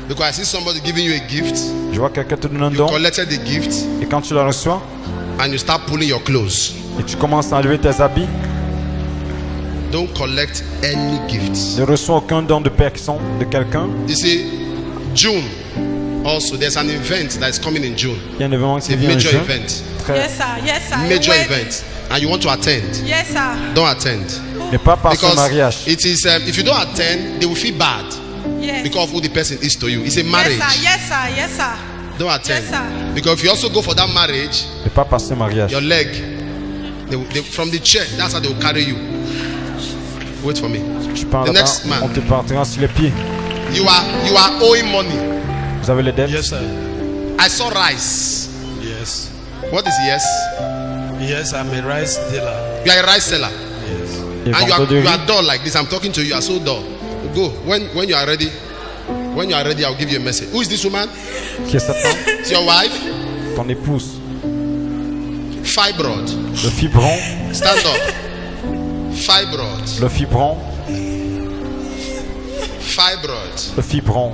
[SPEAKER 1] Because I see somebody giving you a gift,
[SPEAKER 4] Je vois quelqu'un te donne un
[SPEAKER 1] you
[SPEAKER 4] don.
[SPEAKER 1] collected the gift,
[SPEAKER 4] Et quand tu la reçois,
[SPEAKER 1] and you start pulling your clothes.
[SPEAKER 4] et tu commences à enlever tes habits,
[SPEAKER 1] Don't collect any gifts.
[SPEAKER 4] je reçois aucun don de personne, de quelqu'un.
[SPEAKER 1] You see, June also, there's an event that is coming in June.
[SPEAKER 4] Il y a un événement
[SPEAKER 1] It's
[SPEAKER 4] qui
[SPEAKER 1] a
[SPEAKER 4] vient en
[SPEAKER 1] major
[SPEAKER 4] juin.
[SPEAKER 1] event.
[SPEAKER 4] Très,
[SPEAKER 5] Yes, sir. Yes, sir.
[SPEAKER 1] Major
[SPEAKER 5] Wait.
[SPEAKER 1] event. And you want to attend.
[SPEAKER 5] Yes, sir.
[SPEAKER 1] Don't attend.
[SPEAKER 4] mais pas par son
[SPEAKER 1] Because
[SPEAKER 4] mariage.
[SPEAKER 1] it is, if you don't attend, they will feel bad
[SPEAKER 5] Yes.
[SPEAKER 1] because of who the person is to you. It's a marriage.
[SPEAKER 5] Yes, sir. Yes, sir. Yes, sir.
[SPEAKER 1] Don't attend.
[SPEAKER 5] Yes, sir.
[SPEAKER 1] Because if you also go for that marriage,
[SPEAKER 4] Mais pas par son mariage.
[SPEAKER 1] your leg, from the chair, that's how they will carry you. Wait for me.
[SPEAKER 4] Tu pars
[SPEAKER 1] The
[SPEAKER 4] là-bas,
[SPEAKER 1] next man.
[SPEAKER 4] on te partira sur les pieds.
[SPEAKER 1] You are owing money.
[SPEAKER 4] Vous avez les dettes.
[SPEAKER 7] Yes, sir.
[SPEAKER 1] I saw rice.
[SPEAKER 7] Yes.
[SPEAKER 1] What is yes?
[SPEAKER 7] Yes, I'm a rice dealer.
[SPEAKER 1] You are a rice seller.
[SPEAKER 7] Yes.
[SPEAKER 4] Et
[SPEAKER 1] And
[SPEAKER 4] vendeur de
[SPEAKER 1] you
[SPEAKER 4] riz.
[SPEAKER 1] are dull like this. I'm talking to you. You are so dull. Go. When you are ready. When you are ready, I'll give you a message. Who is this woman?
[SPEAKER 4] Qui est cette femme?
[SPEAKER 1] It's your wife.
[SPEAKER 4] Ton épouse.
[SPEAKER 1] Fibroid.
[SPEAKER 4] Le fibron.
[SPEAKER 1] Stand up. Fibroid.
[SPEAKER 4] Le fibron.
[SPEAKER 1] Fibroid.
[SPEAKER 4] Le fibron.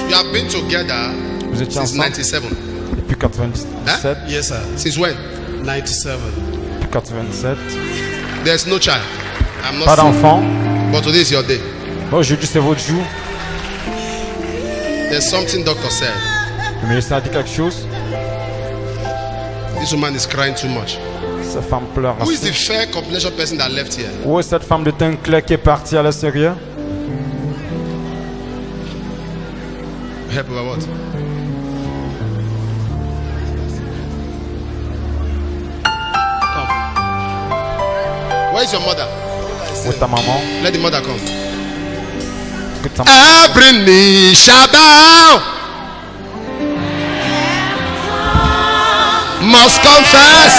[SPEAKER 1] You have been together
[SPEAKER 4] Vous étiez
[SPEAKER 1] since
[SPEAKER 4] ensemble
[SPEAKER 1] 97.
[SPEAKER 4] depuis 97.
[SPEAKER 7] Yes, sir.
[SPEAKER 1] Since when?
[SPEAKER 7] 97.
[SPEAKER 4] Depuis 97.
[SPEAKER 1] There's no child. I'm
[SPEAKER 4] Pas
[SPEAKER 1] not saying.
[SPEAKER 4] d'enfant.
[SPEAKER 1] But today is your day.
[SPEAKER 4] Aujourd'hui, c'est votre jour.
[SPEAKER 1] There's something doctor said.
[SPEAKER 4] Le ministère a dit quelque chose.
[SPEAKER 1] This woman is crying too much.
[SPEAKER 4] Cette femme pleure.
[SPEAKER 1] Who is the
[SPEAKER 4] assez.
[SPEAKER 1] fair complexion person that left here?
[SPEAKER 4] Où est cette femme de teint clair qui est partie à l'extérieur?
[SPEAKER 1] Help about what? Come. Where is your mother?
[SPEAKER 4] Ou ta maman.
[SPEAKER 1] Let the mother come.
[SPEAKER 4] Que ta maman.
[SPEAKER 1] Every knee shall bow, must confess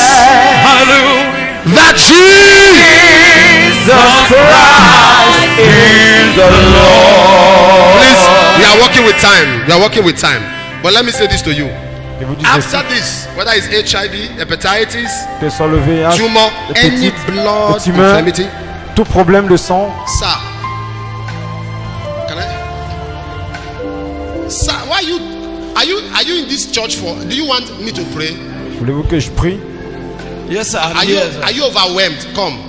[SPEAKER 1] that Jesus
[SPEAKER 4] Christ is the Lord.
[SPEAKER 1] Please, we are working with time. We are working with time. But let me say this to you.
[SPEAKER 4] Et vous dites
[SPEAKER 1] After this, whether it's HIV, hepatitis,
[SPEAKER 4] que ce soit le VIH,
[SPEAKER 1] tumor, any
[SPEAKER 4] l'hépatite,
[SPEAKER 1] blood
[SPEAKER 4] le tumeur,
[SPEAKER 1] infirmity,
[SPEAKER 4] tout problème de sang,
[SPEAKER 1] sir, can I? Sir, why are you in this church for? Do you want me to pray?
[SPEAKER 4] voulez-vous que je prie?
[SPEAKER 7] Yes, sir.
[SPEAKER 1] Are you overwhelmed? Come.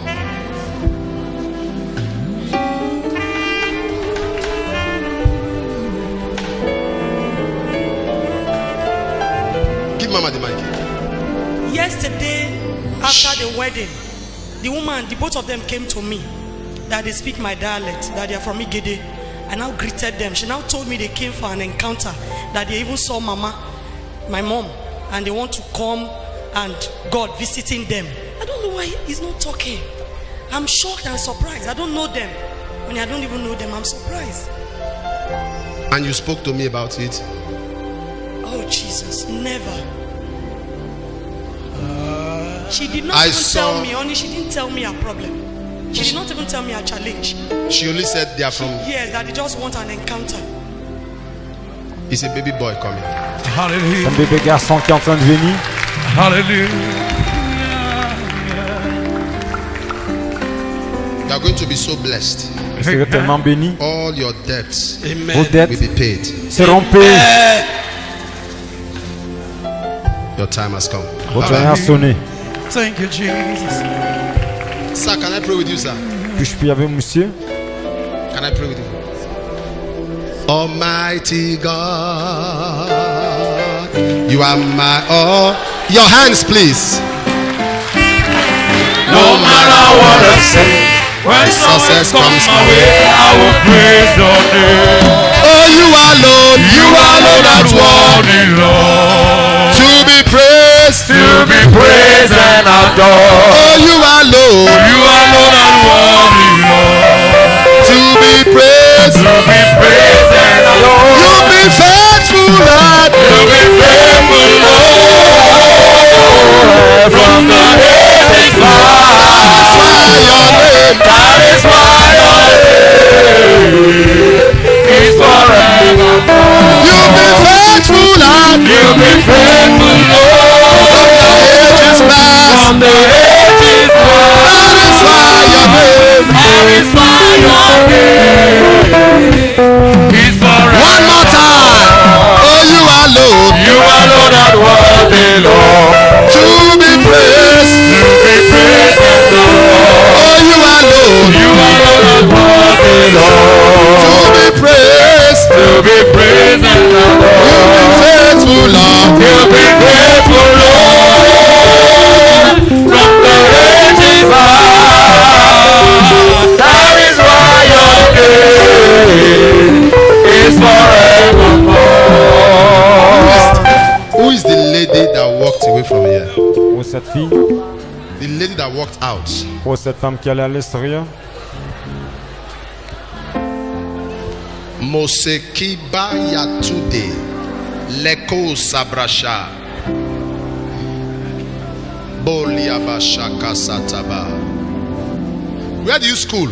[SPEAKER 1] Give Mama the mic.
[SPEAKER 5] Yesterday, after the wedding, the woman, the both of them came to me that they speak my dialect, that they are from Igede. I now greeted them. She now told me they came for an encounter, that they even saw Mama, my mom, and they want to come and God visiting them. I don't know why he's not talking. I'm shocked and surprised. I don't know them. When I don't even know them, I'm surprised.
[SPEAKER 1] And you spoke to me about it.
[SPEAKER 5] Oh Jesus, never. She did not
[SPEAKER 1] I
[SPEAKER 5] even
[SPEAKER 1] saw-
[SPEAKER 5] tell me, only she didn't tell me her problem. She did not even tell me her challenge.
[SPEAKER 1] She only said they are from.
[SPEAKER 5] Yes, that they just want an encounter.
[SPEAKER 1] It's a baby boy coming.
[SPEAKER 4] Un bébé garçon qui est en train de venir.
[SPEAKER 1] You are going to be so blessed.
[SPEAKER 4] Vous serez tellement béni.
[SPEAKER 1] All your debts
[SPEAKER 4] Vos
[SPEAKER 7] Amen.
[SPEAKER 4] dettes
[SPEAKER 1] will be paid.
[SPEAKER 4] seront payées.
[SPEAKER 1] Your time has come.
[SPEAKER 4] Votre heure a sonné.
[SPEAKER 7] Thank you, Jesus.
[SPEAKER 1] Sir, can I pray with you, sir?
[SPEAKER 4] Puis-je prier avec monsieur?
[SPEAKER 1] Can I pray with you? Almighty God, you are my all. Your hands, please.
[SPEAKER 4] No matter what I say, when
[SPEAKER 1] Success comes my
[SPEAKER 4] way, I will praise your name.
[SPEAKER 1] Oh, you alone
[SPEAKER 4] That's worthy, Lord.
[SPEAKER 1] to be praised.
[SPEAKER 4] To be praised and adored.
[SPEAKER 1] Oh, you alone
[SPEAKER 4] You alone are worthy, Lord.
[SPEAKER 1] to be praised.
[SPEAKER 4] To be praised and adored.
[SPEAKER 1] You've been faithful, Lord.
[SPEAKER 4] To be faithful, Lord. From the ages past.
[SPEAKER 1] That is why your name
[SPEAKER 4] That is why your name is forevermore.
[SPEAKER 1] you've been faithful, Lord.
[SPEAKER 4] You've been faithful, Lord.
[SPEAKER 1] Ages past.
[SPEAKER 4] From the ages past.
[SPEAKER 1] That is why your name.
[SPEAKER 4] That is why your name is forever.
[SPEAKER 1] One more time. Oh, you alone
[SPEAKER 4] You alone are worthy, Lord.
[SPEAKER 1] to be praised.
[SPEAKER 4] To be praised and adored.
[SPEAKER 1] Oh, you alone
[SPEAKER 4] You alone are worthy, Lord.
[SPEAKER 1] to be praised.
[SPEAKER 4] To be praised and
[SPEAKER 1] You've been
[SPEAKER 4] adored.
[SPEAKER 1] faithful, Lord.
[SPEAKER 4] You've been faithful, Lord. From the ages past. That is why your name is forevermore.
[SPEAKER 1] Who is the lady that walked away from here?
[SPEAKER 4] Pour cette fille,
[SPEAKER 1] The lady that walked out.
[SPEAKER 4] pour cette femme qui allait à l'extérieur,
[SPEAKER 1] Mosekiba Yatude Leko Sabrasha Boliabashaka Sataba. Where do you school?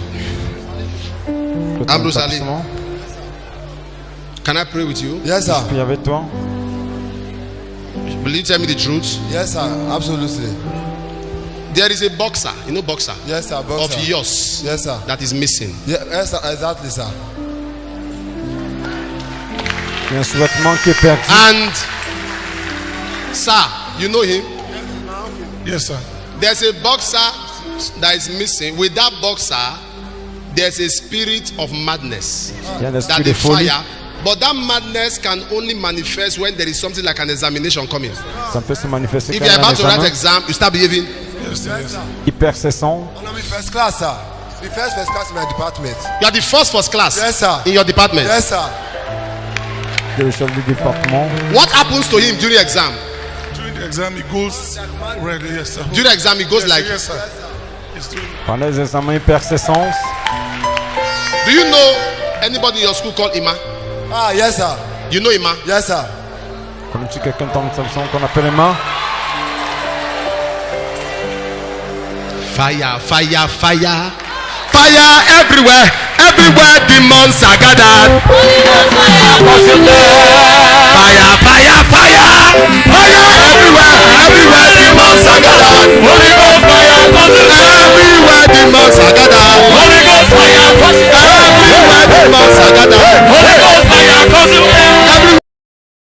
[SPEAKER 4] le
[SPEAKER 1] Ambrose Ali.
[SPEAKER 4] établissement,
[SPEAKER 1] Can I pray with you?
[SPEAKER 2] Yes, sir.
[SPEAKER 4] puis avec toi,
[SPEAKER 1] Will you tell me the truth?
[SPEAKER 2] Yes, sir. Absolutely.
[SPEAKER 1] There is a boxer, you know boxer,
[SPEAKER 2] Yes, sir. Boxer.
[SPEAKER 1] of yours
[SPEAKER 2] Yes, sir.
[SPEAKER 1] that is missing.
[SPEAKER 2] Yes, sir. Exactly, sir.
[SPEAKER 4] il y a un sous-vêtement qui est perdu.
[SPEAKER 1] And sir, you know him?
[SPEAKER 7] Yes, sir.
[SPEAKER 1] There's a boxer that is missing. With that boxer, there's a spirit of madness
[SPEAKER 4] Il y a un esprit
[SPEAKER 1] that
[SPEAKER 4] de
[SPEAKER 1] the
[SPEAKER 4] folie.
[SPEAKER 1] fire. But that madness can only manifest when there is something like an examination coming.
[SPEAKER 4] Ça peut se manifester
[SPEAKER 1] If
[SPEAKER 4] quand
[SPEAKER 1] you're
[SPEAKER 4] il y a un
[SPEAKER 1] about to write
[SPEAKER 4] examen.
[SPEAKER 1] exam, you start behaving.
[SPEAKER 4] Hypercession.
[SPEAKER 2] I'm in first class, sir. The first class in my department.
[SPEAKER 1] You are the first class
[SPEAKER 2] Yes, sir.
[SPEAKER 1] in your department.
[SPEAKER 2] Yes, sir.
[SPEAKER 4] Le chef du département.
[SPEAKER 1] What happens to him during exam?
[SPEAKER 7] During the exam, he goes ready. Yes, sir.
[SPEAKER 1] During exam, he goes like,
[SPEAKER 7] Yes, sir.
[SPEAKER 4] Pendant les examens hypercessence.
[SPEAKER 1] Do you know anybody in your school called Ima?
[SPEAKER 8] Ah, yes, sir.
[SPEAKER 1] You know Ima?
[SPEAKER 8] Yes, sir.
[SPEAKER 4] Connais-tu quelqu'un dans ton établissement qu'on appelle Emma?
[SPEAKER 1] Fire, fire, fire. Fire everywhere. Everywhere demons are gathered. Fire, fire, fire. Fire everywhere. Everywhere demons are gathered.